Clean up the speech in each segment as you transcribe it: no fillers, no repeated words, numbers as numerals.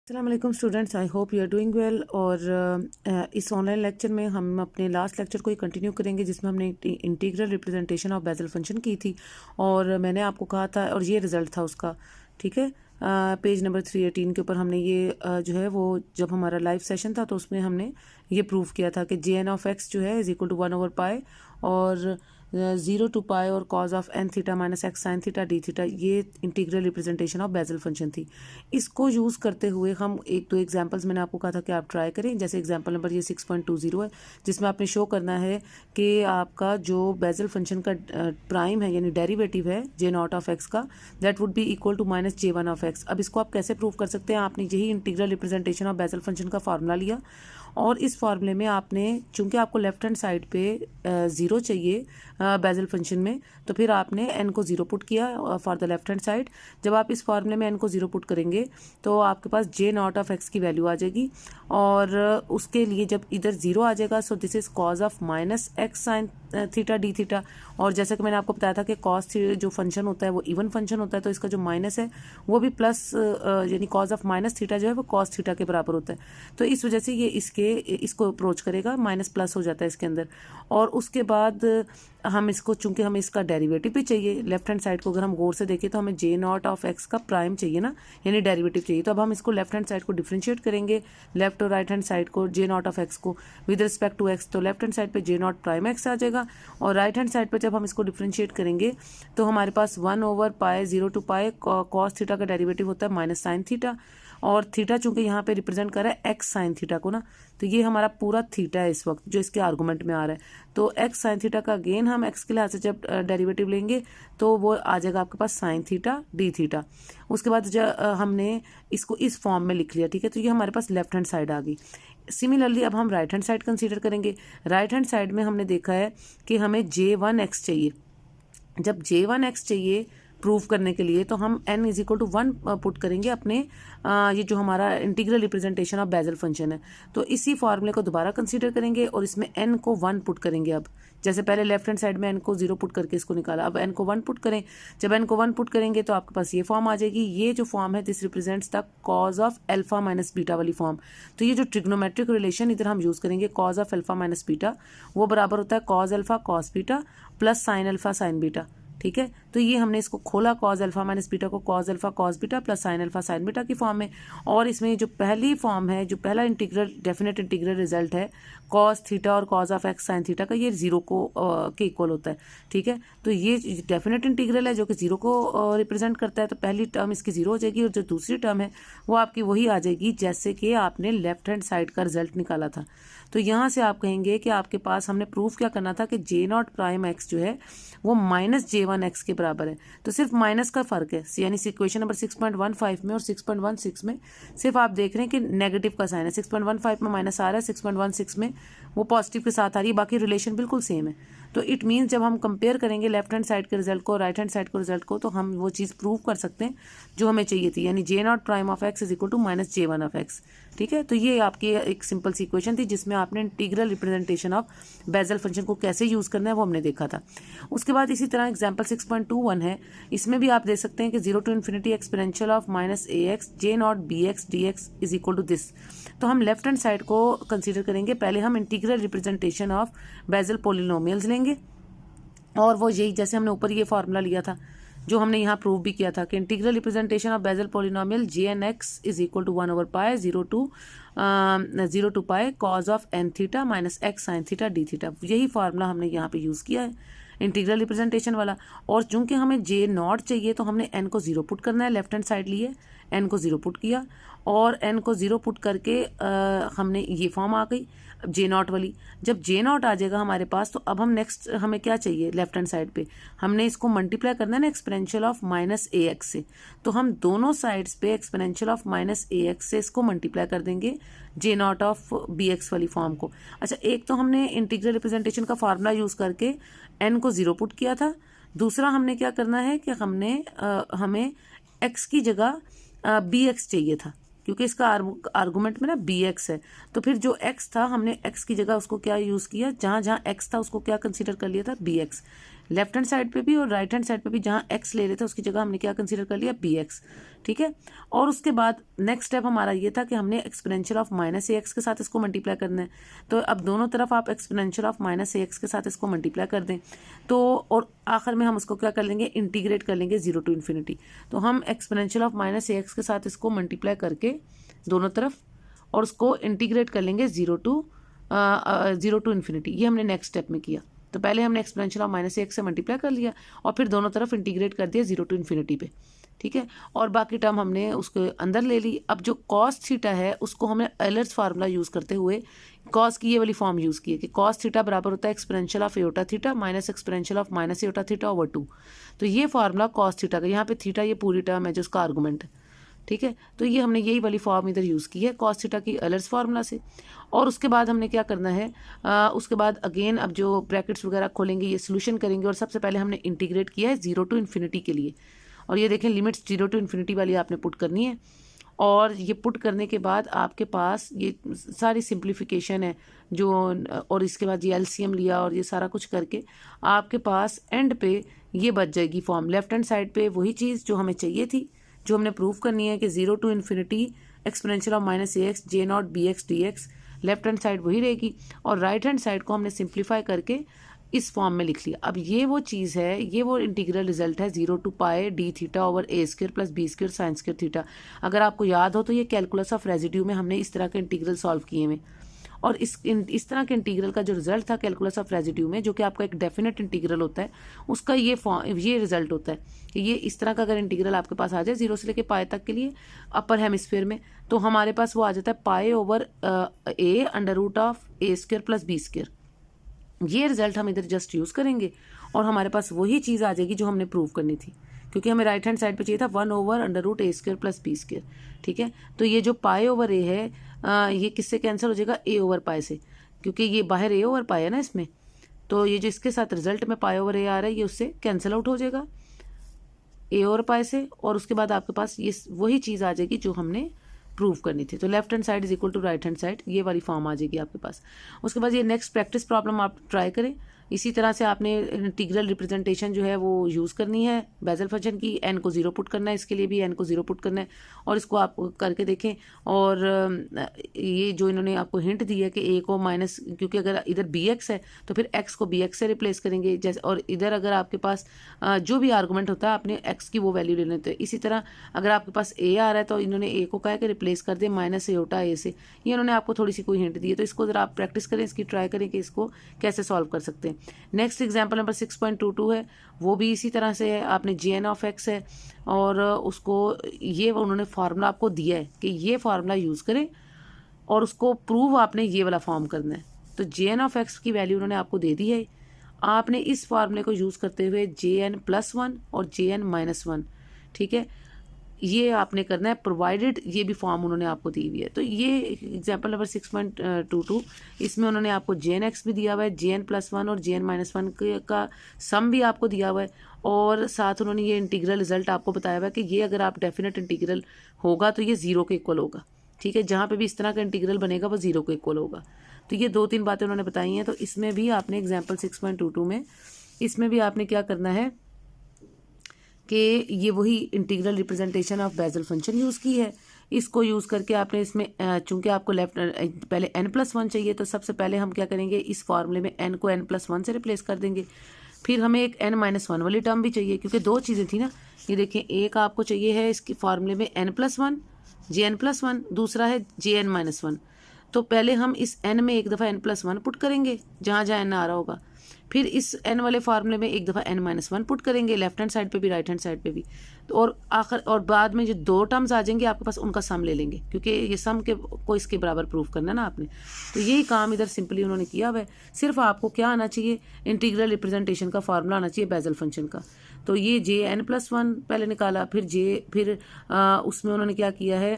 अस्सलाम students, I hope you are doing well. और इस ऑनलाइन लेक्चर में हम अपने लास्ट लेक्चर को ही कंटिन्यू करेंगे जिसमें हमने integral representation of Bessel function की थी और मैंने आपको कहा था और ये रिज़ल्ट था उसका। ठीक है, पेज नंबर 318 के ऊपर हमने ये जो है वो जब हमारा लाइव सेशन था तो उसमें हमने ये प्रूव किया था कि जे एन ऑफ एक्स जो है इज इक्वल टू 1/पाई और 0 to पाई और cos of n theta minus x sine theta d theta, ये integral representation of Bessel function थी। इसको यूज़ करते हुए हम एक दो एग्जांपल्स मैंने आपको कहा था कि आप ट्राई करें। जैसे एग्जांपल नंबर ये 6.20 है जिसमें आपने शो करना है कि आपका जो बेसल फंक्शन का प्राइम है यानी डेरिवेटिव है जे नॉट ऑफ एक्स का, that would be equal to minus J1 of X. अब इसको आप कैसे प्रूव कर सकते हैं? आपने यही integral representation of Bessel function का फार्मूला लिया और इस फार्मूले में आपने, चूंकि आपको लेफ्ट हैंड साइड पे 0 चाहिए बेसल फंक्शन में, तो फिर आपने n को 0 पुट किया for the left hand side. जब आप इस फार्मूले में n को 0 पुट करेंगे तो आपके पास जे नॉट ऑफ एक्स की वैल्यू आ जाएगी और उसके लिए जब इधर 0 आ जाएगा so this is cause of minus x sine theta d theta. और जैसा कि मैंने आपको बताया था कि कॉस जो फंक्शन होता है वो इवन फंक्शन होता है, तो इसका जो माइनस है वो भी प्लस यानी कॉज ऑफ माइनस थीटा जो है वो कॉस थीटा के बराबर होता है। तो इस वजह से ये इसको अप्रोच करेगा, माइनस प्लस हो जाता है इसके अंदर। और उसके बाद हम इसको, चूंकि हमें इसका डेरिवेटिव भी चाहिए, लेफ्ट हैंड साइड को अगर हम गौर से देखें तो हमें जे नॉट ऑफ एक्स का प्राइम चाहिए ना, यानी डेरिवेटिव चाहिए। तो अब हम इसको लेफ्ट हैंड साइड को डिफरेंशिएट करेंगे, लेफ्ट और राइट हैंड साइड को, जे नॉट ऑफ एक्स को विद रिस्पेक्ट टू एक्स। तो लेफ्ट हैंड साइड पे जे नॉट प्राइम एक्स आ जाएगा और राइट हैंड साइड पे जब हम इसको डिफरेंशिएट करेंगे तो हमारे पास 1/पाई 0 to पाई कॉस थीटा का डेरिवेटिव होता है माइनस साइन थीटा। और थीटा चूंकि यहाँ पे रिप्रेजेंट कर रहा है एक्स साइन थीटा को ना, तो ये हमारा पूरा थीटा है इस वक्त जो इसके आर्गूमेंट में आ रहा है। तो एक्स साइन थीटा का अगेन हम एक्स के लिहाज से जब डेरिवेटिव लेंगे तो वो आ जाएगा आपके पास साइन थीटा डी थीटा। उसके बाद जब हमने इसको इस फॉर्म में लिख लिया, ठीक है, तो ये हमारे पास लेफ्ट हैंड साइड आ गई। सिमिलरली अब हम राइट हैंड साइड कंसीडर करेंगे। राइट हैंड साइड में हमने देखा है कि हमें J1x चाहिए। जब J1x चाहिए प्रूव करने के लिए तो हम n is equal to 1 put करेंगे अपने ये जो हमारा integral representation of Bessel function है, तो इसी फॉर्मूले को दोबारा कंसीडर करेंगे और इसमें n को 1 पुट करेंगे। अब जैसे पहले लेफ्ट हैंड साइड में n को 0 पुट करके इसको निकाला, अब n को 1 पुट करें। जब n को 1 पुट करेंगे तो आपके पास ये फॉर्म आ जाएगी। ये जो फॉर्म है this represents the cause of alpha minus beta वाली फॉर्म। तो ये जो ट्रिग्नोमेट्रिक रिलेशन इधर हम यूज करेंगे cause of alpha minus beta, वो बराबर होता है cause alpha cos beta plus sine alpha sign beta. ठीक है, तो ये हमने इसको खोला कॉज अल्फा माइनस बीटा को cause alpha cos beta plus sine alpha sign beta की फॉर्म में। और इसमें जो पहली फॉर्म है, जो पहला इंटीग्रल डेफिनेट इंटीग्रल रिजल्ट है कॉस थीटा और cos of x sine theta का, ये 0 को के इक्वल होता है। ठीक है, तो ये डेफिनेट इंटीग्रल है जो कि 0 को रिप्रेजेंट करता है, तो पहली टर्म इसकी 0 हो जाएगी और जो दूसरी टर्म है वो आपकी वही आ जाएगी जैसे कि आपने लेफ्ट हैंड साइड का रिजल्ट निकाला था। तो यहाँ से आप कहेंगे कि आपके पास हमने प्रूफ क्या करना था कि जे नॉट प्राइम एक्स जो है वो माइनस J1x के बराबर है। तो सिर्फ माइनस का फर्क है, यानी इक्वेशन नंबर 6.15 में और 6.16 में सिर्फ आप देख रहे हैं कि नेगेटिव का साइन है। 6.15 में माइनस आ रहा है, 6.16 में वो पॉजिटिव के साथ आ रही है, बाकी रिलेशन बिल्कुल सेम है। तो इट मीन्स जब हम कंपेयर करेंगे लेफ्ट हैंड साइड के रिजल्ट को राइट हैंड साइड के रिजल्ट को, तो हम वो चीज़ प्रूव कर सकते हैं जो हमें चाहिए थी, यानी J nought prime of x is equal to minus J1 of x. ठीक है, तो ये आपकी एक सिंपल सी इक्वेशन थी जिसमें आपने integral representation of Bessel function को कैसे यूज़ करना है वो हमने देखा था। उसके बाद इसी तरह एग्जांपल 6.21 है, इसमें भी आप देख सकते हैं कि 0 to infinity exponential of minus ax J naught bx dx is equal to this. तो हम लेफ्ट हैंड साइड को कंसीडर करेंगे। पहले हम integral representation of Bessel polynomials लेंगे और वो यही जैसे हमने ऊपर ये फार्मूला लिया था जो हमने यहाँ प्रूव भी किया था कि integral representation of Bessel polynomial Jn(x) is equal to 1/पाई 0 to pi cos of n theta minus x sine theta d theta. यही फार्मूला हमने यहाँ पे यूज़ किया है इंटीग्रल रिप्रेजेंटेशन वाला। और चूंकि हमें जे नॉट चाहिए तो हमने n को 0 पुट करना है, लेफ्ट हैंड साइड लिए n को 0 पुट किया और n को 0 पुट करके हमने ये फॉर्म आ गई जे नॉट वाली। जब जे नॉट आ जाएगा हमारे पास तो अब हम नेक्स्ट हमें क्या चाहिए, लेफ्ट हैंड साइड पे हमने इसको मल्टीप्लाई करना है ना एक्सपोनेंशियल ऑफ माइनस ax से। तो हम दोनों साइड्स पे एक्सपोनेंशियल ऑफ माइनस ax से इसको मल्टीप्लाई कर देंगे जे नॉट ऑफ bx वाली फॉर्म को। अच्छा, एक तो हमने इंटीग्रल रिप्रेजेंटेशन का फार्मूला यूज़ करके n को 0 पुट किया था, दूसरा हमने क्या करना है कि हमें x की जगह bx चाहिए था क्योंकि इसका आर्गूमेंट में ना bx है। तो फिर जो x था हमने x की जगह उसको क्या यूज़ किया, जहाँ जहाँ x था उसको क्या कंसीडर कर लिया था bx। लेफ्ट हैंड साइड पे भी और राइट हैंड साइड पे भी जहाँ x ले रहे थे उसकी जगह हमने क्या कंसीडर कर लिया, bx, ठीक है। और उसके बाद नेक्स्ट स्टेप हमारा ये था कि हमने एक्सपोनेंशियल ऑफ माइनस ax के साथ इसको मल्टीप्लाई करना है। तो अब दोनों तरफ आप एक्सपोनेंशियल ऑफ माइनस ax के साथ इसको मल्टीप्लाई कर दें तो, और आखिर में हम उसको क्या कर लेंगे, इंटीग्रेट कर लेंगे 0 टू इन्फिनिटी। तो हम एक्सपोनेंशियल ऑफ माइनस ax के साथ इसको मल्टीप्लाई करके दोनों तरफ और उसको इंटीग्रेट कर लेंगे 0 टू इन्फिनिटी। ये हमने नेक्स्ट स्टेप में किया। तो पहले हमने एक्सपोनेंशियल ऑफ माइनस ax से मल्टीप्लाई कर लिया और फिर दोनों तरफ इंटीग्रेट कर दिया 0 टू इन्फिनिटी पे, ठीक है। और बाकी टर्म हमने उसके अंदर ले ली। अब जो कॉस थीटा है उसको हमने एलर्स फार्मूला यूज़ करते हुए कॉस की ये वाली फॉर्म यूज़ की है कि कॉस थीटा बराबर होता है exponential of aorta theta minus exponential of minus aorta theta over 2। तो ये फार्मूला कॉस थीटा का, यहाँ पे थीटा ये पूरी टर्म है जो उसका आर्गूमेंट है, ठीक है। तो ये हमने यही वाली फॉर्म इधर यूज़ की है कॉस थीटा की एलर्स फार्मूला से। और उसके बाद हमने क्या करना है, उसके बाद अगेन अब जो ब्रैकेट्स वगैरह खोलेंगे ये सोल्यूशन करेंगे। और सबसे पहले हमने इंटीग्रेट किया है 0 टू इन्फिनिटी के लिए। और ये देखें लिमिट्स 0 टू इन्फिनिटी वाली आपने पुट करनी है। और ये पुट करने के बाद आपके पास ये सारी सिंप्लीफिकेशन है जो, और इसके बाद ये एलसीएम लिया और ये सारा कुछ करके आपके पास एंड पे ये बच जाएगी फॉर्म। लेफ्ट हैंड साइड पे वही चीज़ जो हमें चाहिए थी, जो हमने प्रूव करनी है कि 0 to infinity exponential of minus ax j naught bx dx, left hand side वही रहेगी। और राइट हैंड साइड को हमने सिंप्लीफाई करके इस फॉर्म में लिख लिया। अब ये वो चीज़ है, ये वो इंटीग्रल रिजल्ट है 0 to pi D theta over a square plus b square sine square theta. अगर आपको याद हो तो ये कैलकुलस ऑफ रेजिड्यू में हमने इस तरह के इंटीग्रल सॉल्व किए हुए। और इस तरह के इंटीग्रल का जो रिजल्ट था कैलकुलस ऑफ रेजिड्यू में, जो कि आपका एक डेफिनेट इंटीग्रल होता है, उसका ये रिजल्ट होता है कि ये इस तरह का अगर इंटीग्रल आपके पास आ जाए 0 से लेके पाई तक के लिए अपर हेमिस्फीयर में, तो हमारे पास वो आ जाता है pi over a under root of a square plus b square. ये रिजल्ट हम इधर जस्ट यूज़ करेंगे और हमारे पास वही चीज़ आ जाएगी जो हमने प्रूव करनी थी, क्योंकि हमें राइट हैंड साइड पे चाहिए था 1 over under root a square plus b square, ठीक है। तो ये जो पाई ओवर a है ये किससे कैंसिल हो जाएगा, a ओवर पाई से, क्योंकि ये बाहर a ओवर पाई है ना इसमें। तो ये जो इसके साथ रिजल्ट में पाई ओवर a आ रहा है ये उससे कैंसिल आउट हो जाएगा a ओवर पाई से। और उसके बाद आपके पास ये वही चीज़ आ जाएगी जो हमने प्रूव करनी थी। तो left hand side is equal to right hand side, ये वाली फॉर्म आ जाएगी आपके पास। उसके बाद ये नेक्स्ट प्रैक्टिस प्रॉब्लम आप ट्राई करें। इसी तरह से आपने इंटीग्रल रिप्रेजेंटेशन जो है वो यूज़ करनी है बेजल फंक्शन की। n को 0 पुट करना है, इसके लिए भी n को 0 पुट करना है और इसको आप करके देखें। और ये जो इन्होंने आपको हिंट दी है कि a को माइनस, क्योंकि अगर इधर bx है तो फिर x को bx से रिप्लेस करेंगे जैसे, और इधर अगर आपके पास जो भी आर्गूमेंट होता है आपने x की वो वैल्यू ले लेते हैं। इसी तरह अगर आपके पास a आ रहा है तो इन्होंने a को कहा कि रिप्लेस कर दे माइनस एयोटा a से। ये इन्होंने आपको थोड़ी सी कोई हिंट दी है, तो इसको ज़रा आप प्रैक्टिस करें, इसकी ट्राई करें कि इसको कैसे सॉल्व कर सकते हैं। नेक्स्ट एग्जांपल नंबर 6.22 है, वो भी इसी तरह से है। आपने jn ऑफ x है और उसको ये उन्होंने फार्मूला आपको दिया है कि ये फार्मूला यूज़ करें और उसको प्रूव आपने ये वाला फॉर्म करना है। तो jn ऑफ x की वैल्यू उन्होंने आपको दे दी है, आपने इस फार्मूले को यूज़ करते हुए jn+1 और jn-1, ठीक है, ये आपने करना है प्रोवाइडेड ये भी फॉर्म उन्होंने आपको दी हुई है। तो ये एग्जांपल नंबर 6.22, इसमें उन्होंने आपको jn(x) भी दिया हुआ है, jn+1 और jn-1 का सम भी आपको दिया हुआ है, और साथ उन्होंने ये इंटीग्रल रिजल्ट आपको बताया हुआ है कि ये अगर आप डेफिनेट इंटीग्रल होगा तो ये 0 के इक्वल होगा, ठीक है। जहाँ पे भी इस तरह का इंटीग्रल बनेगा वो 0 के इक्वल होगा। तो ये 2-3 बातें उन्होंने बताई हैं। तो इसमें भी आपने एग्जाम्पल 6.22 में इसमें भी आपने क्या करना है कि ये वही integral representation of Bessel function use की है। इसको यूज़ करके आपने इसमें चूंकि आपको पहले n+1 चाहिए, तो सबसे पहले हम क्या करेंगे, इस फार्मूले में n को n+1 से रिप्लेस कर देंगे। फिर हमें एक n-1 वाली टर्म भी चाहिए, क्योंकि 2 चीज़ें थी ना। ये देखें, एक आपको चाहिए है इसके फार्मूले में n+1 jn+1, दूसरा है jn-1। तो पहले हम इस n में एक दफ़ा n+1 पुट करेंगे जहाँ जहाँ n आ रहा होगा, फिर इस n वाले फार्मूले में एक दफ़ा n-1 पुट करेंगे, लेफ्ट हैंड साइड पे भी राइट हैंड साइड पे भी। तो और बाद में जो 2 टर्म्स आ जाएंगे आपके पास, उनका सम ले लेंगे, क्योंकि ये सम के को इसके बराबर प्रूफ करना ना आपने। तो यही काम इधर सिंपली उन्होंने किया हुआ है। सिर्फ आपको क्या आना चाहिए, इंटीग्रल रिप्रेजेंटेशन का फार्मूला आना चाहिए बेजल फंक्शन का। तो ये jn+1 पहले निकाला, फिर उसमें उन्होंने क्या किया है,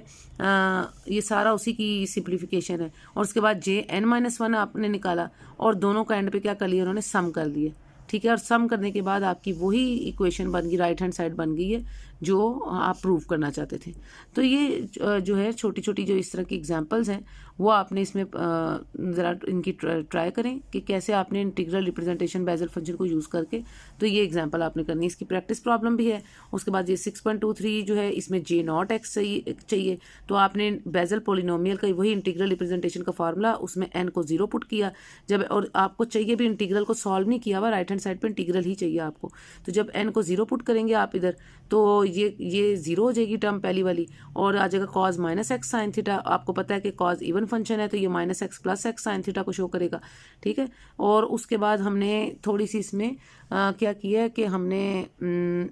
ये सारा उसी की सिंप्लीफिकेशन है। और उसके बाद jn-1 आपने निकाला और दोनों का एंड पे क्या कर लिया उन्होंने, सम कर दिए, ठीक है। और सम करने के बाद आपकी वही इक्वेशन बन गई, राइट हैंड साइड बन गई है जो आप प्रूव करना चाहते थे। तो ये जो है छोटी छोटी जो इस तरह की एग्जांपल्स हैं वो आपने इसमें ज़रा इनकी ट्राई करें कि कैसे आपने इंटीग्रल रिप्रेजेंटेशन बेजल फंक्शन को यूज़ करके, तो ये एग्जांपल आपने करनी है। इसकी प्रैक्टिस प्रॉब्लम भी है। उसके बाद ये 6.23 जो है इसमें जे नॉट एक्स चाहिए, तो आपने बेजल पोलिनोमियल का वही इंटीग्रल रिप्रेजेंटेशन का फार्मूला, उसमें एन को 0 पुट किया जब, और आपको चाहिए भी इंटीग्रल को सॉल्व नहीं किया हुआ, राइट हैंड साइड पर इंटीग्रल ही चाहिए आपको। तो जब एन को 0 पुट करेंगे आप इधर, तो ये 0 हो जाएगी टर्म पहली वाली, और आ जाएगा cause minus x sine theta. आपको पता है कि कॉज इवन फंक्शन है तो ये minus x plus x sine theta को शो करेगा, ठीक है। और उसके बाद हमने थोड़ी सी इसमें क्या किया है कि हमने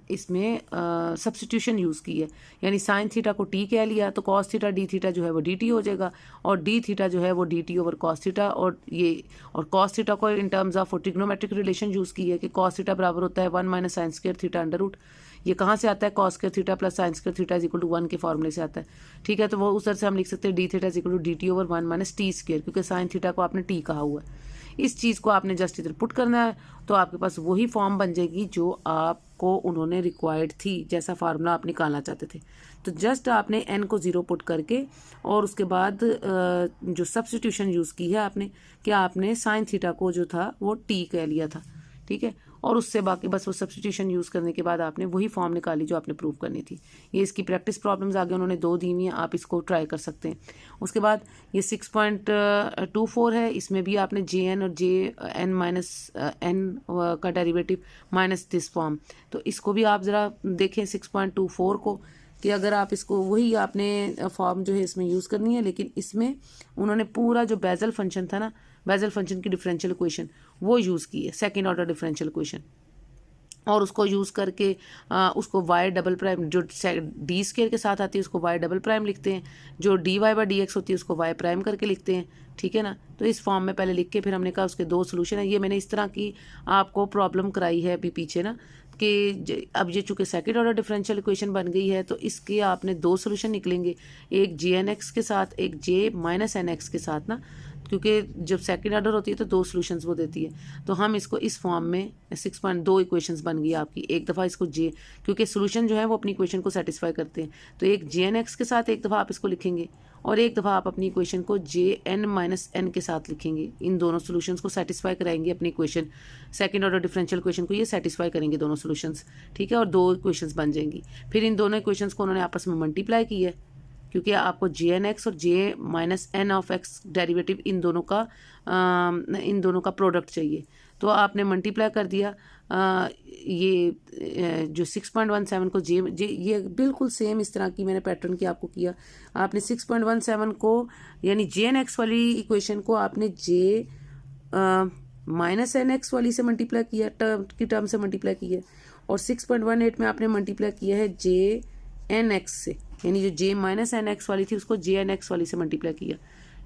इसमें सब्स्टिट्यूशन यूज़ की है, यानी साइन थीटा को टी कह लिया तो कॉस थीटा डी थीटा जो है वो डी टी हो जाएगा, और डी थीटा जो है वो D T over cos theta, और कॉस थीटा को in terms of trigonometric relation use की है कि कॉस थीटा बराबर होता है 1 minus sine square theta under root. ये कहाँ से आता है? Cos square theta plus sine square theta is equal to 1 के फॉर्मूले से आता है, ठीक है। तो वो उस तरह से हम लिख सकते हैं D theta is equal to D T over 1 minus T square, क्योंकि साइन थीटा को आपने टी कहा हुआ है। इस चीज़ को आपने जस्ट इधर पुट करना है, तो आपके पास वही फॉर्म बन जाएगी जो आपको उन्होंने रिक्वायर्ड थी, जैसा फार्मूला आप निकालना चाहते थे। तो जस्ट आपने एन को 0 पुट करके, और उसके बाद जो सब्स्टिट्यूशन यूज़ की है आपने, कि आपने साइन थीटा को जो था वो टी कह लिया था, ठीक है। और उससे बाकी बस वो सब्स्टिट्यूशन यूज़ करने के बाद आपने वही फॉर्म निकाली जो आपने प्रूव करनी थी। ये इसकी प्रैक्टिस प्रॉब्लम्स आगे उन्होंने 2 दी हुई हैं, आप इसको ट्राई कर सकते हैं। उसके बाद ये 6.24 है, इसमें भी आपने जे एन और जे एन माइनस एन का डेरिवेटिव माइनस दिस फॉर्म, तो इसको भी आप ज़रा देखें 6.24 को, कि अगर आप इसको वही आपने फॉर्म जो है इसमें यूज़ करनी है, लेकिन इसमें उन्होंने पूरा जो बेजल फंक्शन था ना, बेजल फंक्शन की डिफरेंशियल इक्वेशन वो यूज़ की है, सेकंड ऑर्डर डिफरेंशियल इक्वेशन, और उसको यूज़ करके उसको वाई डबल प्राइम जो डी स्क्वायर के साथ आती है उसको वाई डबल प्राइम लिखते हैं, जो D Y by D X होती है उसको वाई प्राइम करके लिखते हैं, ठीक है ना। तो इस फॉर्म में पहले लिख के फिर हमने कहा उसके 2 सोल्यूशन है। ये मैंने इस तरह की आपको प्रॉब्लम कराई है अभी पीछे ना, कि अब ये चूँकि सेकंड ऑर्डर डिफरेंशियल इक्वेशन बन गई है, तो इसके आपने 2 सोल्यूशन निकलेंगे, एक जे एन एक्स के साथ, एक जे माइनस एन एक्स के साथ ना, क्योंकि जब सेकंड ऑर्डर होती है तो 2 सॉल्यूशंस वो देती है। तो हम इसको इस फॉर्म में 6.2 इक्वेशंस बन गई आपकी। एक दफ़ा इसको जे, क्योंकि सॉल्यूशन जो है वो अपनी इक्वेशन को सेटिस्फाई करते हैं, तो एक जे एन एक्स के साथ एक दफ़ा आप इसको लिखेंगे, और एक दफ़ा आप अपनी इक्वेशन को जे एन माइनस एन के साथ लिखेंगे। इन दोनों सॉल्यूशंस को सेटिस्फाई कराएंगे अपनी equation, second order differential equation को ये सेटिस्फाई करेंगे दोनों सॉल्यूशंस, ठीक है, और 2 इक्वेशंस बन जाएंगी। फिर इन दोनों इक्वेशंस को उन्होंने आपस में मल्टीप्लाई की है, क्योंकि आपको जे एन एक्स और J minus N of x derivative इन दोनों का प्रोडक्ट चाहिए, तो आपने मल्टीप्लाई कर दिया। ये जो 6.17 को जे ये बिल्कुल सेम इस तरह की मैंने पैटर्न की आपको किया। आपने 6.17 को यानी जे एन एक्स वाली इक्वेशन को आपने जे माइनस एन एक्स वाली से मल्टीप्लाई किया, टर्म से मल्टीप्लाई किया, और 6.18 में आपने मल्टीप्लाई किया है जे एन एक्स से, यानी जो जे माइनस एन एक्स वाली थी उसको जे एन एक्स वाली से मल्टीप्लाई किया,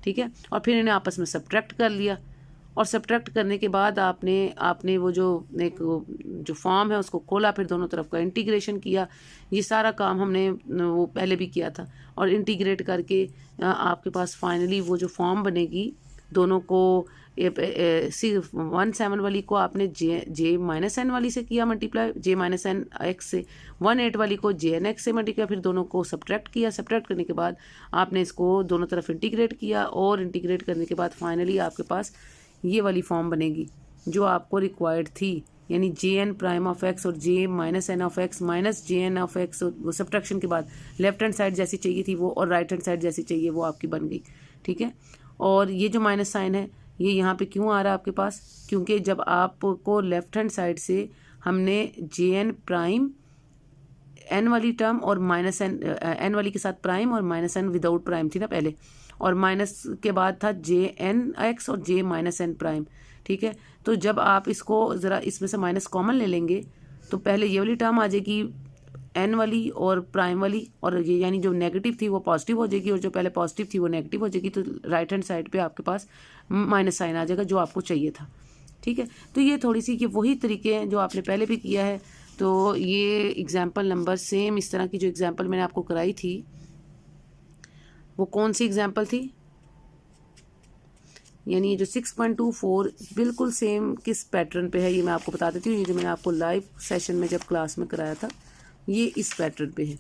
ठीक है। और फिर इन्हें आपस में सब्ट्रैक्ट कर लिया, और सब्ट्रैक्ट करने के बाद आपने वो जो एक जो फॉर्म है उसको खोला, फिर दोनों तरफ का इंटीग्रेशन किया। ये सारा काम हमने वो पहले भी किया था, और इंटीग्रेट करके आपके पास फाइनली वो जो फॉर्म बनेगी, दोनों को 17 वाली को आपने जे माइनस एन वाली से किया मल्टीप्लाई, जे माइनस एन एक्स से, 18 वाली को जे एन एक्स से मल्टीप्लाई, फिर दोनों को सब्ट्रैक्ट किया। सब्ट्रैक्ट करने के बाद आपने इसको दोनों तरफ इंटीग्रेट किया, और इंटीग्रेट करने के बाद फाइनली आपके पास ये वाली फॉर्म बनेगी जो आपको रिक्वायर्ड थी, यानी J N prime of x और J minus N of x minus J n of x. वो सब्ट्रैक्शन के बाद लेफ्ट हैंड साइड जैसी चाहिए थी वो, और राइट हैंड साइड जैसी चाहिए वो आपकी बन गई, ठीक है। और ये जो माइनस साइन है ये यहाँ पे क्यों आ रहा है आपके पास? क्योंकि जब आपको लेफ्ट हैंड साइड से हमने जे एन प्राइम एन वाली टर्म और माइनस एन वाली के साथ प्राइम और माइनस एन विदाउट प्राइम थी ना पहले, और माइनस के बाद था जे एन एक्स और जे माइनस एन प्राइम, ठीक है। तो जब आप इसको ज़रा इसमें से माइनस कॉमन ले लेंगे तो पहले ये वाली टर्म आ जाएगी एन वाली और प्राइम वाली, और ये यानी जो नेगेटिव थी वो पॉजिटिव हो जाएगी, और जो पहले पॉजिटिव थी वो नेगेटिव हो जाएगी। तो राइट हैंड साइड पे आपके पास माइनस साइन आ जाएगा जो आपको चाहिए था, ठीक है। तो ये थोड़ी सी कि वही तरीके हैं जो आपने पहले भी किया है। तो ये एग्जाम्पल नंबर सेम इस तरह की जो एग्जाम्पल मैंने आपको कराई थी वो कौन सी एग्जाम्पल थी, यानी जो 6.24 बिल्कुल सेम किस पैटर्न पे है ये मैं आपको बता देती हूँ। ये जो मैंने आपको लाइव सेशन में जब क्लास में कराया था ये इस पैटर्न पे है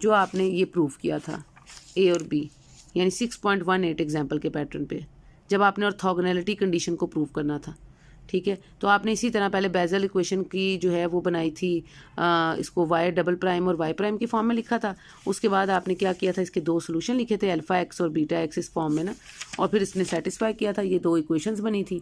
जो आपने ये प्रूव किया था ए और बी, यानी 6.18 एग्जाम्पल के पैटर्न पे, जब आपने ऑर्थोगोनैलिटी कंडीशन को प्रूव करना था। ठीक है, तो आपने इसी तरह पहले बेजल इक्वेशन की जो है वो बनाई थी, इसको वाई डबल प्राइम और वाई प्राइम की फॉर्म में लिखा था। उसके बाद आपने क्या किया था, इसके दो सोल्यूशन लिखे थे, अल्फा एक्स और बीटा एक्स इस फॉर्म में ना, और फिर इसने सेटिस्फाई किया था, ये दो इक्वेशंस बनी थी।